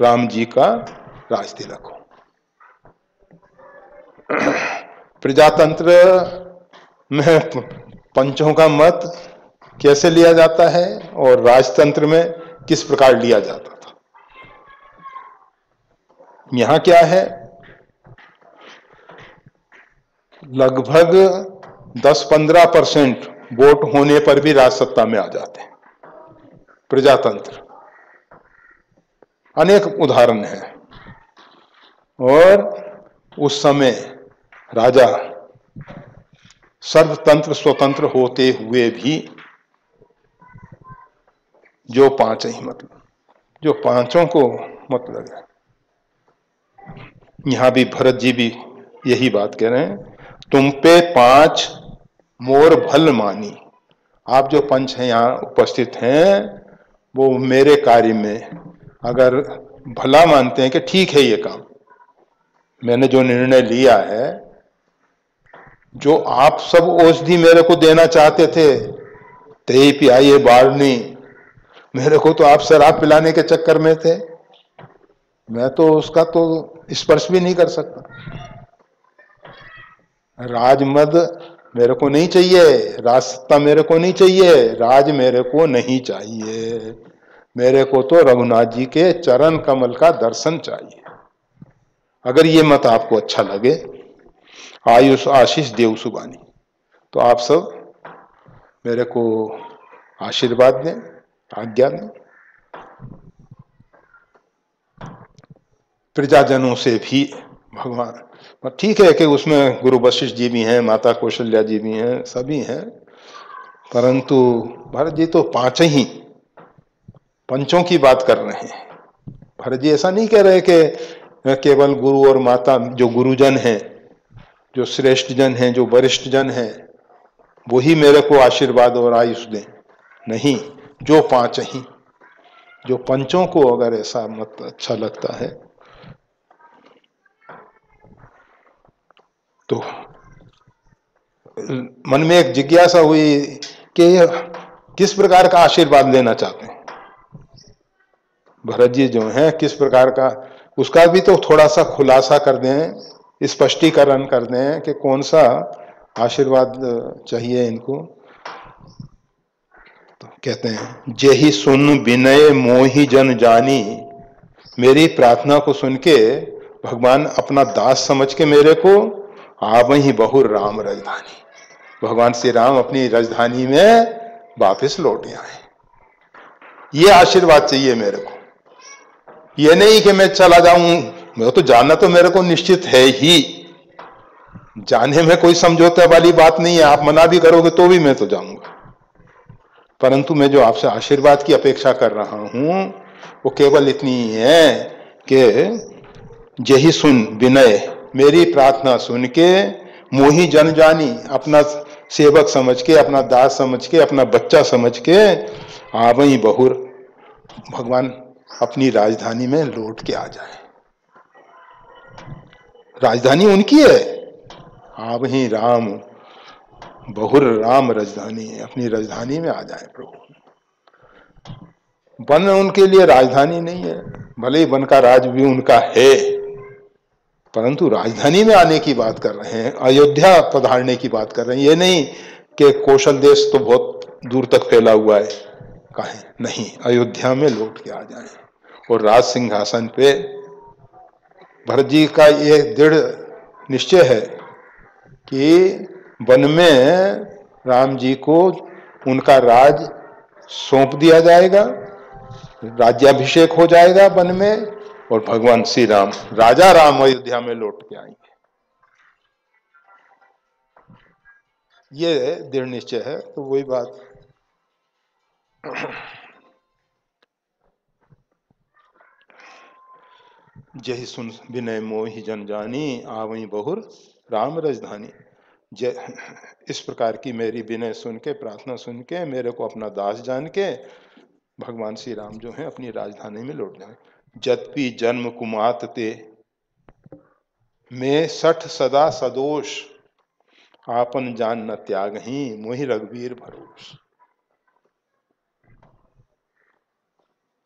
राम जी का राज तिलक हो। प्रजातंत्र में पंचों का मत कैसे लिया जाता है और राजतंत्र में किस प्रकार लिया जाता था। यहां क्या है, लगभग 10-15% वोट होने पर भी राज सत्ता में आ जाते हैं प्रजातंत्र। अनेक उदाहरण हैं। और उस समय राजा सर्वतंत्र स्वतंत्र होते हुए भी जो 5 ही मतलब, जो 5 को मतलब है, यहां भी भरत जी भी यही बात कह रहे हैं, तुम पे 5 मोर भल मानी। आप जो पंच हैं यहां उपस्थित हैं, वो मेरे कार्य में अगर भला मानते हैं कि ठीक है ये काम, मैंने जो निर्णय लिया है, जो आप सब औषधि मेरे को देना चाहते थे, ते पियाइए बारनी, मेरे को तो आप शराब पिलाने के चक्कर में थे, मैं तो उसका तो स्पर्श भी नहीं कर सकता। राजमद मेरे को नहीं चाहिए, राज सत्ता मेरे को नहीं चाहिए, राज मेरे को नहीं चाहिए, मेरे को तो रघुनाथ जी के चरण कमल का दर्शन चाहिए। अगर ये मत आपको अच्छा लगे, आयुष आशीष देव सुबानी, तो आप सब मेरे को आशीर्वाद दें, आज्ञा दें। प्रजाजनों से भी भगवान, ठीक है कि उसमें गुरु वशिष्ठ जी भी हैं, माता कौशल्या जी भी हैं, सभी हैं, परंतु भरत जी तो 5 ही पंचों की बात कर रहे हैं। भरत जी ऐसा नहीं कह रहे कि केवल गुरु और माता, जो गुरुजन हैं, जो श्रेष्ठ जन हैं, जो वरिष्ठ जन हैं, वही मेरे को आशीर्वाद और आयुष दें। नहीं, जो 5 ही, जो पंचों को अगर ऐसा मत अच्छा लगता है तो मन में एक जिज्ञासा हुई कि किस प्रकार का आशीर्वाद लेना चाहते हैं भरत जी जो हैं, किस प्रकार का, उसका भी तो थोड़ा सा खुलासा कर दें, स्पष्टीकरण कर दें कि कौन सा आशीर्वाद चाहिए इनको। तो कहते हैं, जेहि सुन विनय मोहि जन जानी। मेरी प्रार्थना को सुन के भगवान अपना दास समझ के मेरे को आवहि बहु राम राजधानी, भगवान श्री राम अपनी राजधानी में वापस लौट आए। ये आशीर्वाद चाहिए मेरे को। ये नहीं कि मैं चला जाऊं, मैं तो जाना तो मेरे को निश्चित है ही, जाने में कोई समझौते वाली बात नहीं है। आप मना भी करोगे तो भी मैं तो जाऊंगा, परंतु मैं जो आपसे आशीर्वाद की अपेक्षा कर रहा हूं वो केवल इतनी ही है कि जेहि सुन विनय, मेरी प्रार्थना सुन के मोहि जन जानी, अपना सेवक समझ के, अपना दास समझ के, अपना बच्चा समझ के आवई बहुर, भगवान अपनी राजधानी में लौट के आ जाए। राजधानी उनकी है, आप ही राम बहुर राम राजधानी, अपनी राजधानी में आ जाए प्रभु। वन उनके लिए राजधानी नहीं है, भले ही वन का राज भी उनका है, परंतु राजधानी में आने की बात कर रहे हैं, अयोध्या पधारने की बात कर रहे हैं। ये नहीं कि कौशल देश तो बहुत दूर तक फैला हुआ है, कहें नहीं, अयोध्या में लौट के आ जाए। और राज सिंहासन पे भरत जी का ये दृढ़ निश्चय है कि वन में राम जी को उनका राज सौंप दिया जाएगा, राज्याभिषेक हो जाएगा वन में, और भगवान श्री राम, राजा राम अयोध्या में लौट के आएंगे। ये दृढ़ निश्चय है। तो वही बात, जही सुन विनय मोहि जन जानी, आवई बहुर राम राजधानी। इस प्रकार की मेरी विनय सुन के, प्रार्थना सुन के, मेरे को अपना दास जान के भगवान श्री राम जो है अपनी राजधानी में लौट जाए। जतपि जन्म कुमात ते मैं सठ सदा सदोष, आपन जान न त्याग ही मोहि रघुवीर भरोस।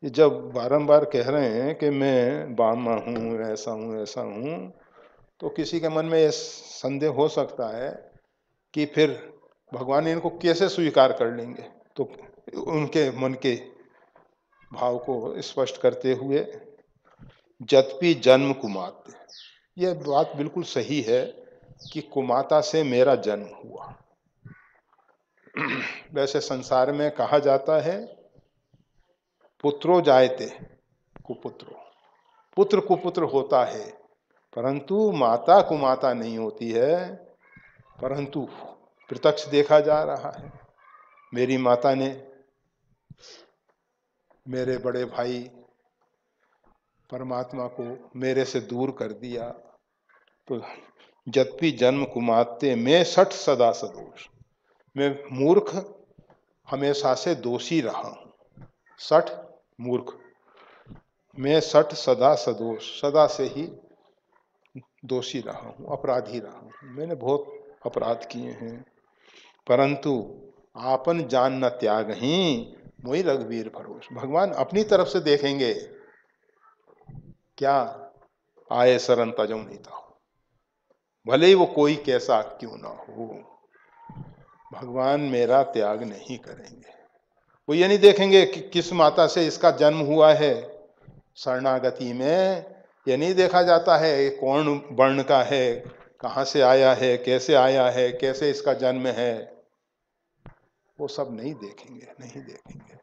ये जब बारंबार कह रहे हैं कि मैं बामा हूं, ऐसा हूं, ऐसा हूं, तो किसी के मन में यह संदेह हो सकता है कि फिर भगवान इनको कैसे स्वीकार कर लेंगे। तो उनके मन के भाव को स्पष्ट करते हुए, जतपि जन्म कुमात, यह बात बिल्कुल सही है कि कुमाता से मेरा जन्म हुआ। वैसे संसार में कहा जाता है पुत्रो जायते कुपुत्रो, पुत्र कुपुत्र होता है, परंतु माता कुमाता नहीं होती है। परंतु प्रत्यक्ष देखा जा रहा है, मेरी माता ने मेरे बड़े भाई परमात्मा को मेरे से दूर कर दिया। तो जतपि जन्म कुमाते मैं सठ सदा सदोष, मैं मूर्ख हमेशा से दोषी रहा हूं। सठ मूर्ख, मैं सठ सदा सदोष, सदा से ही दोषी रहा हूं, अपराधी रहा हूं, मैंने बहुत अपराध किए हैं। परंतु आपन जान न त्याग ही मोहि रघुवीर भरोस। भगवान अपनी तरफ से देखेंगे, क्या आए शरण तजो नहीं था, भले ही वो कोई कैसा क्यों ना हो, भगवान मेरा त्याग नहीं करेंगे। वो ये नहीं देखेंगे कि किस माता से इसका जन्म हुआ है। शरणागति में ये नहीं देखा जाता है कौन वर्ण का है, कहाँ से आया है, कैसे आया है, कैसे इसका जन्म है, वो सब नहीं देखेंगे, नहीं देखेंगे।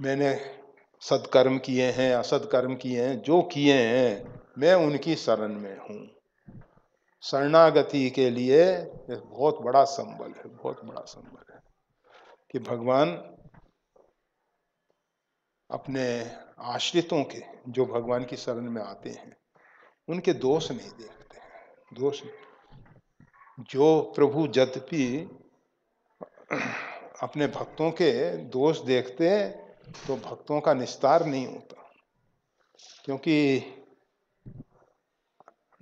मैंने सत्कर्म किए हैं, असत्कर्म किए हैं, जो किए हैं मैं उनकी शरण में हूँ। शरणागति के लिए बहुत बड़ा संबल है, बहुत बड़ा संबल है कि भगवान अपने आश्रितों के, जो भगवान की शरण में आते हैं, उनके दोष नहीं देखते हैं। दोष जो प्रभु यद्यपि अपने भक्तों के दोष देखते हैं तो भक्तों का निस्तार नहीं होता। क्योंकि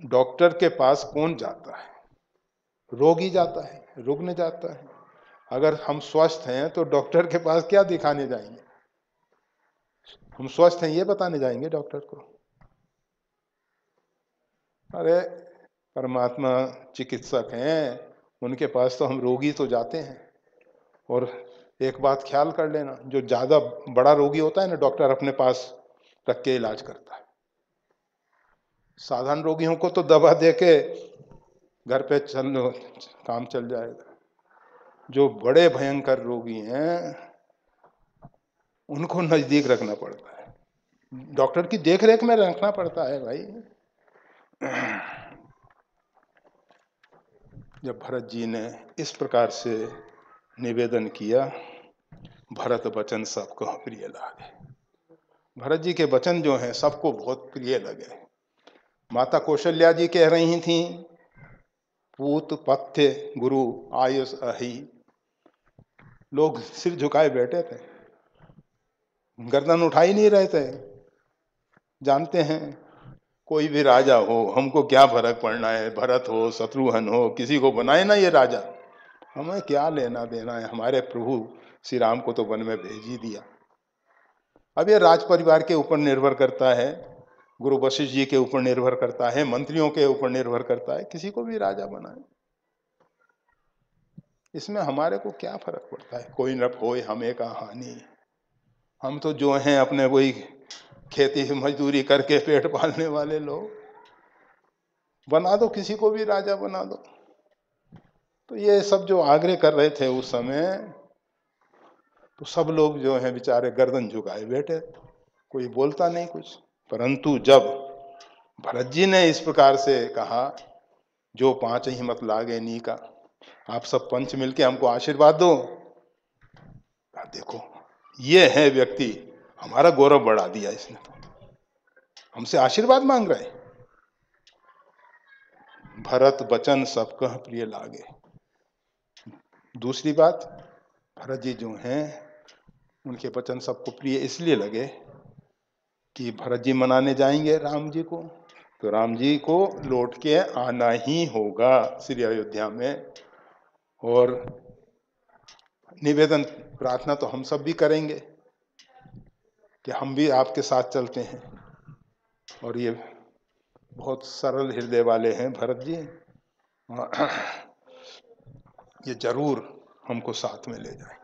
डॉक्टर के पास कौन जाता है? रोगी जाता है, रुग्ण जाता है। अगर हम स्वस्थ हैं तो डॉक्टर के पास क्या दिखाने जाएंगे? हम स्वस्थ हैं ये बताने जाएंगे डॉक्टर को? अरे परमात्मा चिकित्सक हैं, उनके पास तो हम रोगी तो जाते हैं। और एक बात ख्याल कर लेना, जो ज्यादा बड़ा रोगी होता है ना, डॉक्टर अपने पास रख के इलाज करता है। साधारण रोगियों को तो दवा दे के घर पे काम चल जाएगा। जो बड़े भयंकर रोगी हैं उनको नजदीक रखना पड़ता है, डॉक्टर की देखरेख में रखना पड़ता है भाई। जब भरत जी ने इस प्रकार से निवेदन किया, भरत वचन सबको प्रिय लागे। भरत जी के वचन जो हैं सबको बहुत प्रिय लगे। माता कौशल्या जी कह रही थी, पूत पथ्य गुरु आयुष अहि। लोग सिर झुकाए बैठे थे। गर्दन उठा ही नहीं रहे थे। जानते हैं कोई भी राजा हो, हमको क्या फर्क पड़ना है, भरत हो शत्रुघ्न हो, किसी को बनाए ना ये राजा, हमें क्या लेना देना है, हमारे प्रभु श्री राम को तो वन में भेज ही दिया। अब ये राज परिवार के ऊपर निर्भर करता है, गुरु वशिष्ठ जी के ऊपर निर्भर करता है, मंत्रियों के ऊपर निर्भर करता है, किसी को भी राजा बनाए, इसमें हमारे को क्या फर्क पड़ता है। कोई न होए हमें का हानि, हम तो जो हैं अपने वही खेती मजदूरी करके पेट पालने वाले लोग, बना दो किसी को भी राजा बना दो। तो ये सब जो आग्रह कर रहे थे उस समय, तो सब लोग जो हैं बेचारे गर्दन झुकाए बैठे, कोई बोलता नहीं कुछ। परंतु जब भरत जी ने इस प्रकार से कहा, जो पांच ही मत लागे नी का, आप सब पंच मिलके हमको आशीर्वाद दो, देखो ये है व्यक्ति, हमारा गौरव बढ़ा दिया इसने, तो हमसे आशीर्वाद मांग रहे। भरत बचन सबका प्रिय लागे। दूसरी बात, भरत जी जो हैं उनके वचन सबको प्रिय इसलिए लगे कि भरत जी मनाने जाएंगे राम जी को, तो राम जी को लौट के आना ही होगा श्री अयोध्या में, और निवेदन प्रार्थना तो हम सब भी करेंगे कि हम भी आपके साथ चलते हैं। और ये बहुत सरल हृदय वाले हैं भरत जी, ये जरूर हमको साथ में ले जाएंगे।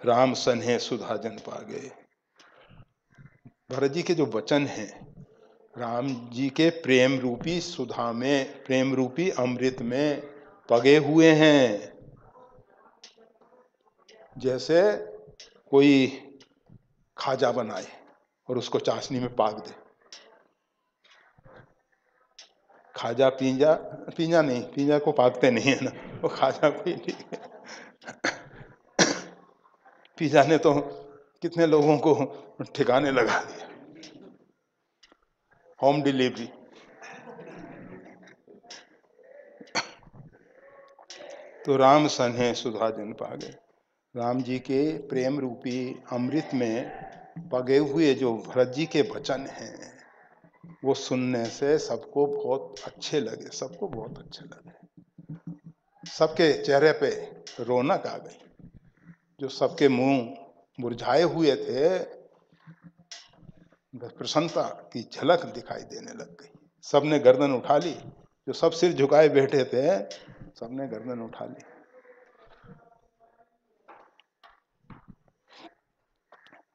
राम सन्हे सुधा जन पागे, भरत जी के जो वचन हैं राम जी के प्रेम रूपी सुधा में, प्रेम रूपी अमृत में पगे हुए हैं। जैसे कोई खाजा बनाए और उसको चाशनी में पाक दे, खाजा पींजा, पींजा नहीं, पींजा को पाकते नहीं है ना, वो खाजा को ही ठीक है। पींजा ने तो कितने लोगों को ठिकाने लगा दिया, होम डिलीवरी। तो राम सन्हे सुधा जन पागे, राम जी के प्रेम रूपी अमृत में पगे हुए जो भरत जी के वचन हैं, वो सुनने से सबको बहुत अच्छे लगे, सबको बहुत अच्छे लगे। सबके चेहरे पे रौनक आ गई, जो सबके मुंह मुरझाए हुए थे, प्रसन्नता की झलक दिखाई देने लग गई। सबने गर्दन उठा ली, जो सब सिर झुकाए बैठे थे सबने गर्दन उठा ली।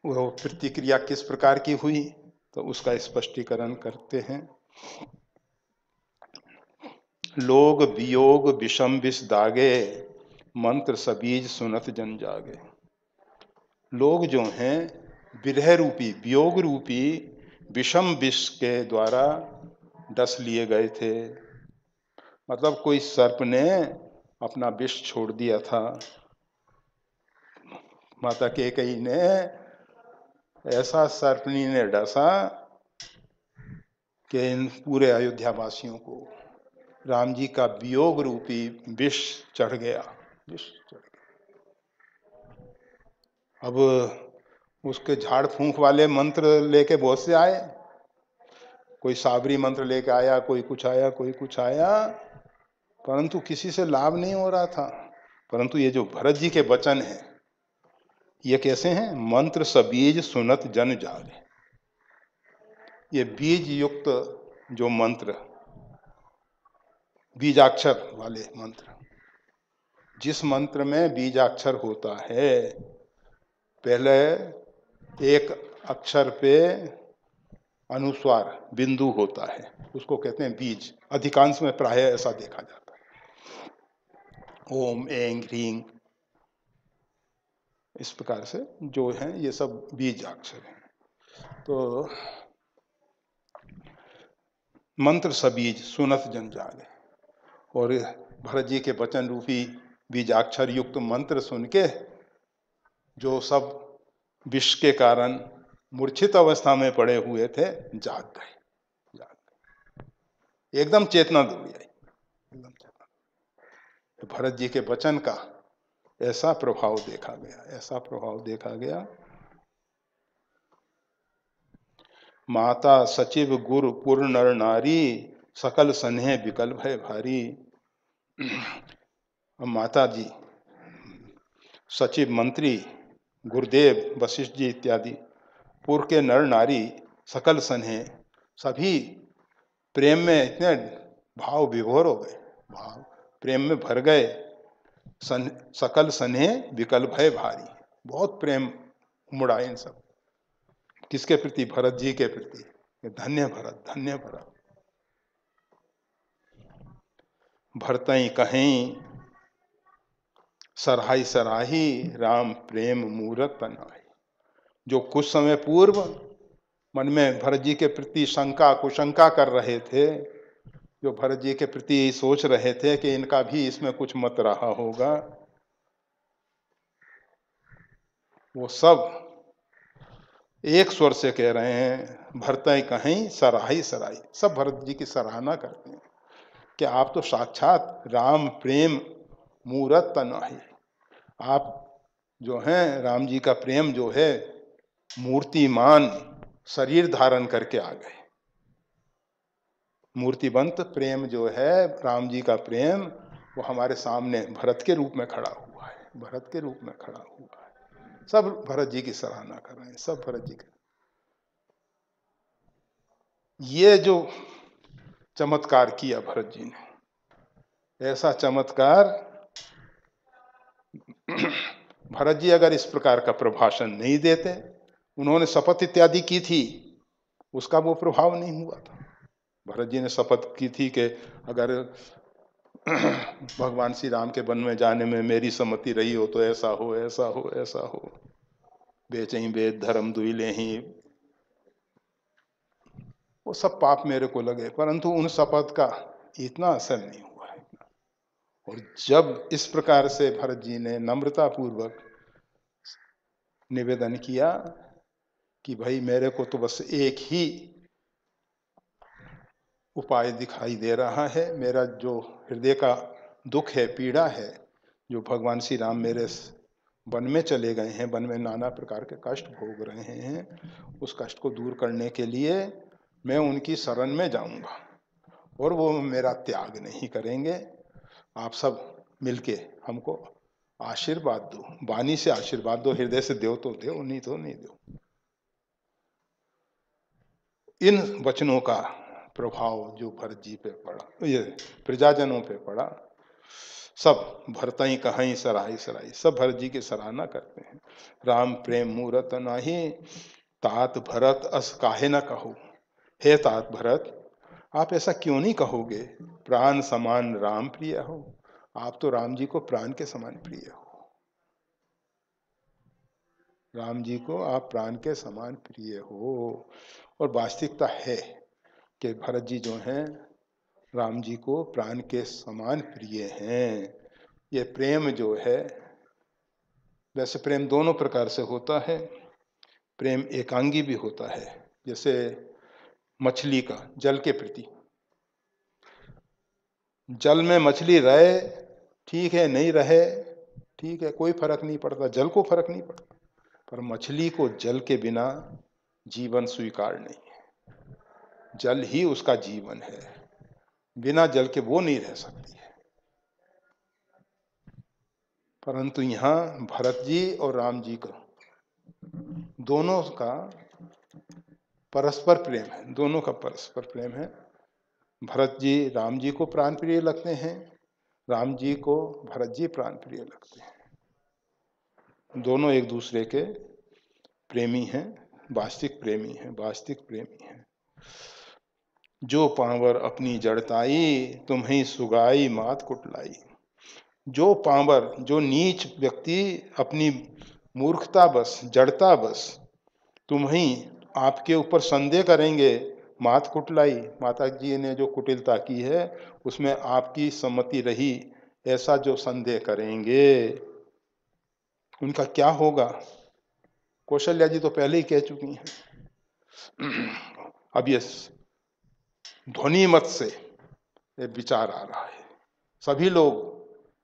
वो प्रतिक्रिया किस प्रकार की हुई, तो उसका स्पष्टीकरण करते हैं। लोग वियोग विषम विष दागे, मंत्र सबीज सुनत जन जागे। लोग जो हैं विरह रूपी, वियोग रूपी विषम विष के द्वारा डस लिए गए थे। मतलब कोई सर्प ने अपना विष छोड़ दिया था, माता कैकेयी ने ऐसा सर्पनी ने डसा कि इन पूरे अयोध्या वासियों को राम जी का वियोग रूपी विष चढ़ गया, विष चढ़ गया। अब उसके झाड़ फूंक वाले मंत्र लेके बहुत से आए, कोई साबरी मंत्र लेके आया, कोई कुछ आया, कोई कुछ आया, परंतु किसी से लाभ नहीं हो रहा था। परंतु ये जो भरत जी के वचन हैं, ये कैसे हैं? मंत्र सबीज सुनत जन जागे। ये बीज युक्त जो मंत्र, बीजाक्षर वाले मंत्र, जिस मंत्र में बीजाक्षर होता है, पहले एक अक्षर पे अनुस्वार बिंदु होता है, उसको कहते हैं बीज। अधिकांश में प्राय ऐसा देखा जाता है। ओम एंग ह्रींग, इस प्रकार से जो है ये सब बीजाक्षर हैं। तो मंत्र सबीज सुनत जन जागे, और भरत जी के वचन रूपी बीजाक्षर युक्त मंत्र सुन के जो सब विष के कारण मूर्छित अवस्था में पड़े हुए थे, जाग गए, जाग गए, एकदम चेतना दौड़ी आई, एकदम चेतना। भरत जी के वचन का ऐसा प्रभाव देखा गया, ऐसा प्रभाव देखा गया। माता सचिव गुरु पुर नर नारी, सकल सन्हे विकल भय भारी। माता जी, सचिव मंत्री, गुरुदेव वशिष्ठ जी इत्यादि, पुर के नर नारी, सकल सन्हे, सभी प्रेम में इतने भाव विभोर हो गए, भाव प्रेम में भर गए। सकल सन्हे विकल भय भारी, बहुत प्रेम उमड़ा इन सब। किसके प्रति? भरत जी के प्रति। धन्य भरत, धन्य भरत। भरतई कहीं सराही सराही, राम प्रेम मूरत तनाही। जो कुछ समय पूर्व मन में भरत जी के प्रति शंका कुशंका कर रहे थे, जो भरत जी के प्रति सोच रहे थे कि इनका भी इसमें कुछ मत रहा होगा, वो सब एक स्वर से कह रहे हैं, भरतई कहीं सराही सराही। सब भरत जी की सराहना करते हैं कि आप तो साक्षात राम प्रेम मूरत तनाही। आप जो हैं, राम जी का प्रेम जो है मूर्तिमान शरीर धारण करके आ गए। मूर्तिबंत प्रेम जो है राम जी का प्रेम, वो हमारे सामने भरत के रूप में खड़ा हुआ है, भरत के रूप में खड़ा हुआ है। सब भरत जी की सराहना कर रहे हैं, सब भरत जी के। ये जो चमत्कार किया भरत जी ने, ऐसा चमत्कार भरत जी अगर इस प्रकार का प्रभाषण नहीं देते, उन्होंने शपथ इत्यादि की थी, उसका वो प्रभाव नहीं हुआ था। भरत जी ने शपथ की थी कि अगर भगवान श्री राम के वन में जाने में मेरी सम्मति रही हो तो ऐसा हो, ऐसा हो, ऐसा हो, बेचही वेद धर्म दुइले ही, वो सब पाप मेरे को लगे। परंतु उन शपथ का इतना असर नहीं हुआ है। और जब इस प्रकार से भरत जी ने नम्रता पूर्वक निवेदन किया कि भाई मेरे को तो बस एक ही उपाय दिखाई दे रहा है, मेरा जो हृदय का दुख है, पीड़ा है, जो भगवान श्री राम मेरे वन में चले गए हैं, वन में नाना प्रकार के कष्ट भोग रहे हैं, उस कष्ट को दूर करने के लिए मैं उनकी शरण में जाऊंगा और वो मेरा त्याग नहीं करेंगे। आप सब मिलके हमको आशीर्वाद दो, वाणी से आशीर्वाद दो, हृदय से दो तो दो, नहीं तो नहीं दो। इन वचनों का प्रभाव जो भरत जी पे पड़ा, ये प्रजाजनों पे पड़ा, सब भरतई कहीं सराही सराही, सब भरत जी की सराहना करते हैं। राम प्रेम मूरत नाही, तात भरत अस काहे न कहो। हे तात भरत, आप ऐसा क्यों नहीं कहोगे? प्राण समान राम प्रिय हो, आप तो राम जी को प्राण के समान प्रिय हो। राम जी को आप प्राण के समान प्रिय हो। और वास्तविकता है कि भरत जी जो हैं राम जी को प्राण के समान प्रिय हैं। ये प्रेम जो है, वैसे प्रेम दोनों प्रकार से होता है। प्रेम एकांगी भी होता है, जैसे मछली का जल के प्रति। जल में मछली रहे ठीक है, नहीं रहे ठीक है, कोई फर्क नहीं पड़ता, जल को फर्क नहीं पड़ता। पर मछली को जल के बिना जीवन स्वीकार नहीं है, जल ही उसका जीवन है, बिना जल के वो नहीं रह सकती है। परंतु यहाँ भरत जी और राम जी का दोनों का परस्पर प्रेम है, दोनों का परस्पर प्रेम है। भरत जी राम जी को प्राण प्रिय लगते हैं, राम जी को भरत जी प्राण प्रिय लगते हैं। दोनों एक दूसरे के प्रेमी हैं, वास्तविक प्रेमी हैं, वास्तविक प्रेमी हैं। जो पांवर अपनी जड़ताई, तुम्हें सुगाई मात कुटलाई। जो पांवर, जो नीच व्यक्ति अपनी मूर्खता बस, जड़ता बस तुम्हें आपके ऊपर संदेह करेंगे, मात कुटलाई, माता जी ने जो कुटिलता की है उसमें आपकी सम्मति रही, ऐसा जो संदेह करेंगे उनका क्या होगा? कौशल्या जी तो पहले ही कह चुकी हैं। अब ये ध्वनि मत से ये विचार आ रहा है, सभी लोग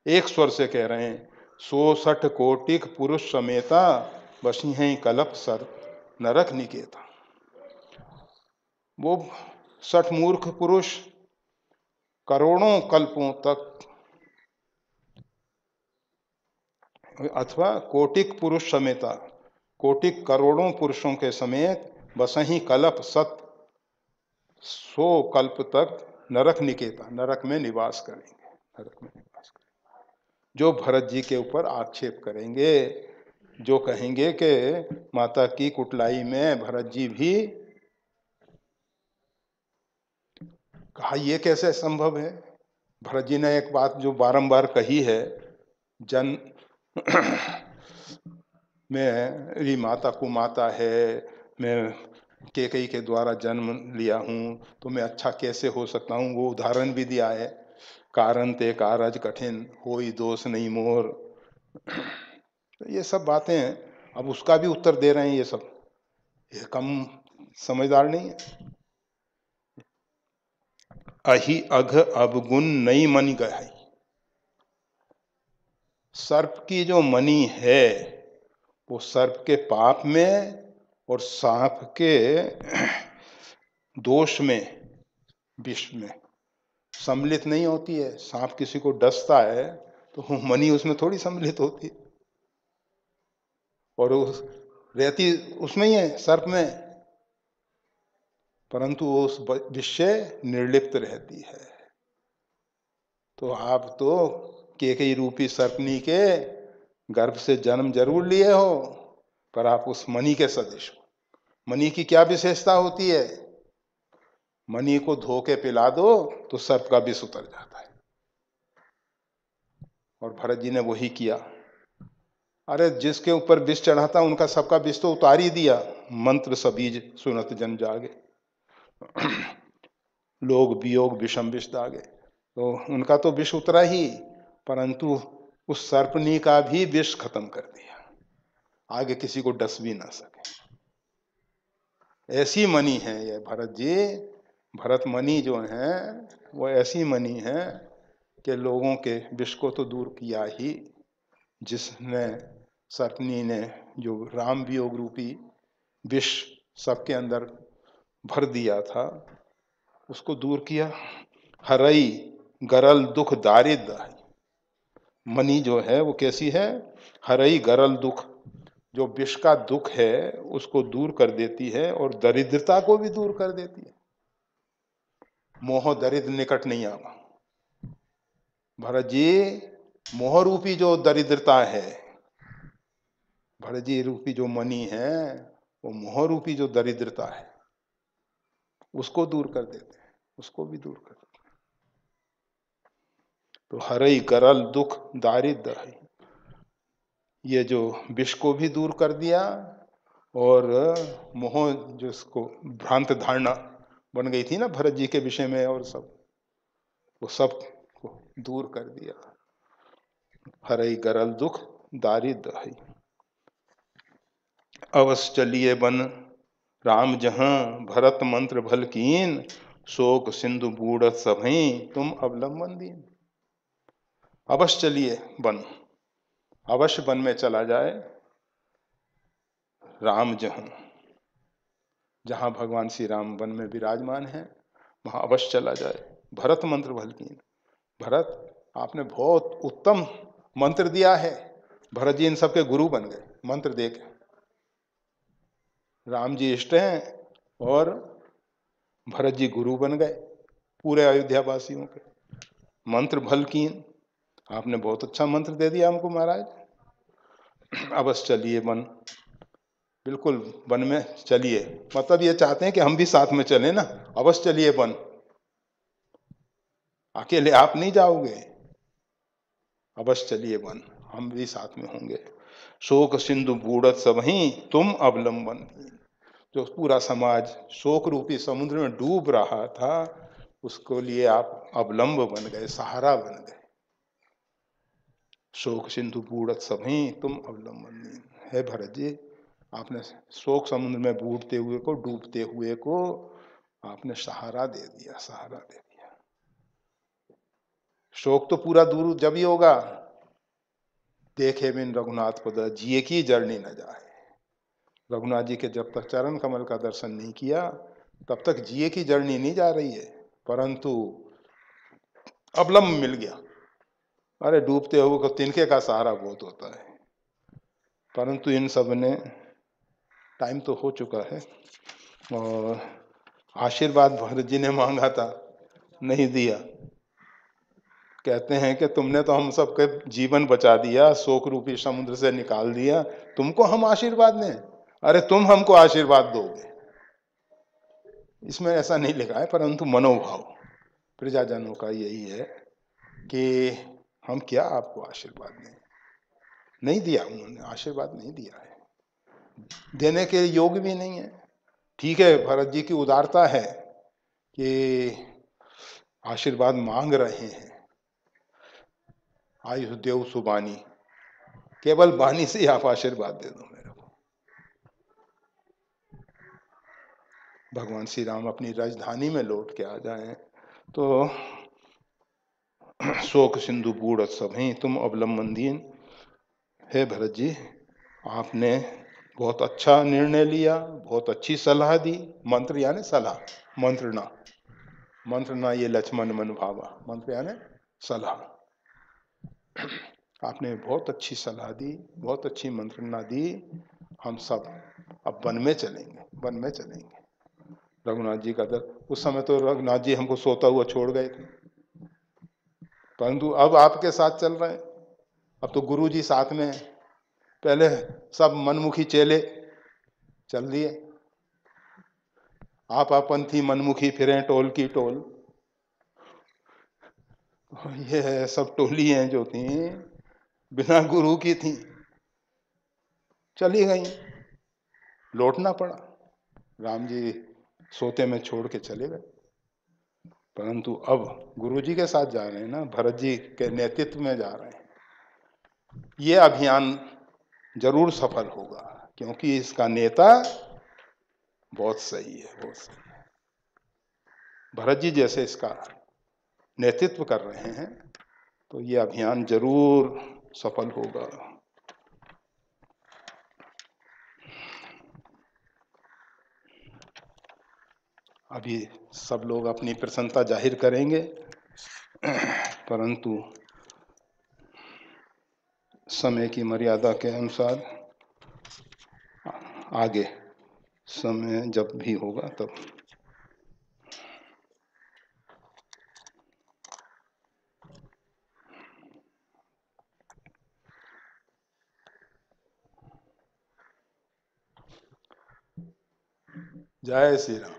एक स्वर से कह रहे हैं, 66 कोटिक पुरुष समेता बसी हैं कलप सर नरक निकेता। वो 60 मूर्ख पुरुष करोड़ों कल्पों तक अथवा कोटिक पुरुष समेता, कोटिक करोड़ों पुरुषों के समेत बसही कल्प सत 100 कल्प तक नरक निकेता, नरक में निवास करेंगे, नरक में निवास करेंगे। जो भरत जी के ऊपर आक्षेप करेंगे, जो कहेंगे कि माता की कुटलाई में भरत जी भी, कहा ये कैसे संभव है। भरत जी ने एक बात जो बारंबार कही है, जन मेरी माता कुमाता है, मैं कैकेयी के द्वारा जन्म लिया हूँ, तो मैं अच्छा कैसे हो सकता हूँ। वो उदाहरण भी दिया है, कारण ते कारज कठिन कोई दोष नहीं मोर। तो ये सब बातें, अब उसका भी उत्तर दे रहे हैं। ये सब ये कम समझदार नहीं है। अहि अघ अवगुण नई मनि गहई, सर्प की जो मणि है वो सर्प के पाप में और सांप के दोष में, विष में सम्मिलित नहीं होती है। सांप किसी को डसता है तो मणि उसमें थोड़ी सम्मिलित होती है, और उस रहती उसमें ही है, सर्प में, परंतु वो उस विष से निर्लिप्त रहती है। तो आप तो कैकेयी रूपी सर्पनी के गर्भ से जन्म जरूर लिए हो, पर आप उस मणि के सदृश हो। मणि की क्या विशेषता होती है? मणि को धो के पिला दो तो सर्प का विष उतर जाता है, और भरत जी ने वही किया। अरे जिसके ऊपर विष चढ़ाता उनका सबका विष तो उतार ही दिया। मंत्र सबीज सुनत जन जागे, लोग वियोग विषम विष दागे। तो उनका तो विष उतरा ही, परंतु उस सर्पनी का भी विष खत्म कर दिया, आगे किसी को डस भी ना सके। ऐसी मणि है ये भरत जी। भरत मणि जो है वो ऐसी मणि है कि लोगों के विष को तो दूर किया ही, जिसने सर्पनी ने जो राम वियोग रूपी विष सबके अंदर भर दिया था उसको दूर किया। हरई गरल दुख दारिद्र, मणि जो है वो कैसी है? हरई गरल दुख, जो विष का दुख है उसको दूर कर देती है और दरिद्रता को भी दूर कर देती है। मोह दरिद्र निकट नहीं आवा। भरत जी मोह रूपी जो दरिद्रता है, भरत जी रूपी जो मणि है वो मोह रूपी जो दरिद्रता है उसको दूर कर देते हैं, उसको भी दूर कर देते हैं। तो हरई गरल दुख दारिद्र है, ये जो विष को भी दूर कर दिया, और मोह जिसको भ्रांत धारणा बन गई थी ना भरत जी के विषय में, और सब वो सब को दूर कर दिया। हरई गरल दुख दारिद्र है, अवश्य चलिए बन राम जहां भरत मंत्र भल कीन, शोक सिंधु बूढ़ सभई तुम अवलंबन दीन। अवश्य चलिए वन, अवश्य वन में चला जाए राम जहां, जहां भगवान श्री राम वन में विराजमान है वहां अवश्य चला जाए। भरत मंत्र भल कीन, भरत आपने बहुत उत्तम मंत्र दिया है। भरत जी इन सबके गुरु बन गए मंत्र दे के। राम जी इष्ट हैं और भरत जी गुरु बन गए पूरे अयोध्या वासियों के। मंत्र भल कीन, आपने बहुत अच्छा मंत्र दे दिया हमको महाराज। अवश्य चलिए वन, बिल्कुल वन में चलिए, मतलब ये चाहते हैं कि हम भी साथ में चलें ना। अवश्य चलिए वन, अकेले आप नहीं जाओगे, अवश्य चलिए वन, हम भी साथ में होंगे। शोक सिंधु बूढ़त सबही तुम अवलंबन, जो पूरा समाज शोक रूपी समुद्र में डूब रहा था उसको लिए आप अवलंब बन गए, सहारा बन गए। शोक सिंधु बूढ़त सभी तुम अवलंबन है। भरत जी आपने शोक समुद्र में बूढ़ते हुए को, डूबते हुए को आपने सहारा दे दिया, सहारा दे दिया। शोक तो पूरा दूर जब ही होगा देखे बिन रघुनाथ पद जिए की जर्नी न जाए। रघुनाथ जी के जब तक चरण कमल का दर्शन नहीं किया तब तक जिए की जर्नी नहीं जा रही है। परंतु अवलंब मिल गया, अरे डूबते हुए को तिनके का सहारा बहुत होता है। परंतु इन सब ने, टाइम तो हो चुका है, और आशीर्वाद भरत जी ने मांगा था, नहीं दिया। कहते हैं कि तुमने तो हम सबके जीवन बचा दिया, शोक रूपी समुद्र से निकाल दिया, तुमको हम आशीर्वाद दें? अरे तुम हमको आशीर्वाद दोगे। इसमें ऐसा नहीं लिखा है, परंतु मनोभाव प्रजाजनों का यही है कि हम क्या आपको आशीर्वाद दें। नहीं दिया, उन्होंने आशीर्वाद नहीं दिया है, देने के योग्य भी नहीं है। ठीक है, भरत जी की उदारता है कि आशीर्वाद मांग रहे हैं, आयु देव सुबानी, केवल बानी से ही आप आशीर्वाद दे दो मेरे को। भगवान श्री राम अपनी राजधानी में लौट के आ जाएं तो शोक सिंधु बूढ़ सभी तुम अवलंबन दीन। हे भरत जी, आपने बहुत अच्छा निर्णय लिया, बहुत अच्छी सलाह दी। मंत्र यानी सलाह, मंत्र ना, मंत्र ना ये लक्ष्मण मन भावा, मंत्र यानी सलाह। आपने बहुत अच्छी सलाह दी, बहुत अच्छी मंत्रणा दी। हम सब अब वन में चलेंगे, वन में चलेंगे। रघुनाथ जी का दर, उस समय तो रघुनाथ जी हमको सोता हुआ छोड़ गए थे, परंतु अब आपके साथ चल रहे हैं। अब तो गुरु जी साथ में है, पहले सब मनमुखी चेले चल दिए, आप पंथी मनमुखी फिरे टोल की टोल। ये सब टोलियां जो थी बिना गुरु की थी, चली गई, लौटना पड़ा। राम जी सोते में छोड़ के चले गए, परंतु अब गुरु जी के साथ जा रहे हैं ना, भरत जी के नेतृत्व में जा रहे हैं। ये अभियान जरूर सफल होगा, क्योंकि इसका नेता बहुत सही है, बहुत सही है। भरत जी जैसे इसका नेतृत्व कर रहे हैं तो ये अभियान जरूर सफल होगा। अभी सब लोग अपनी प्रसन्नता जाहिर करेंगे, परंतु समय की मर्यादा के अनुसार आगे समय जब भी होगा तब। जय श्री राम।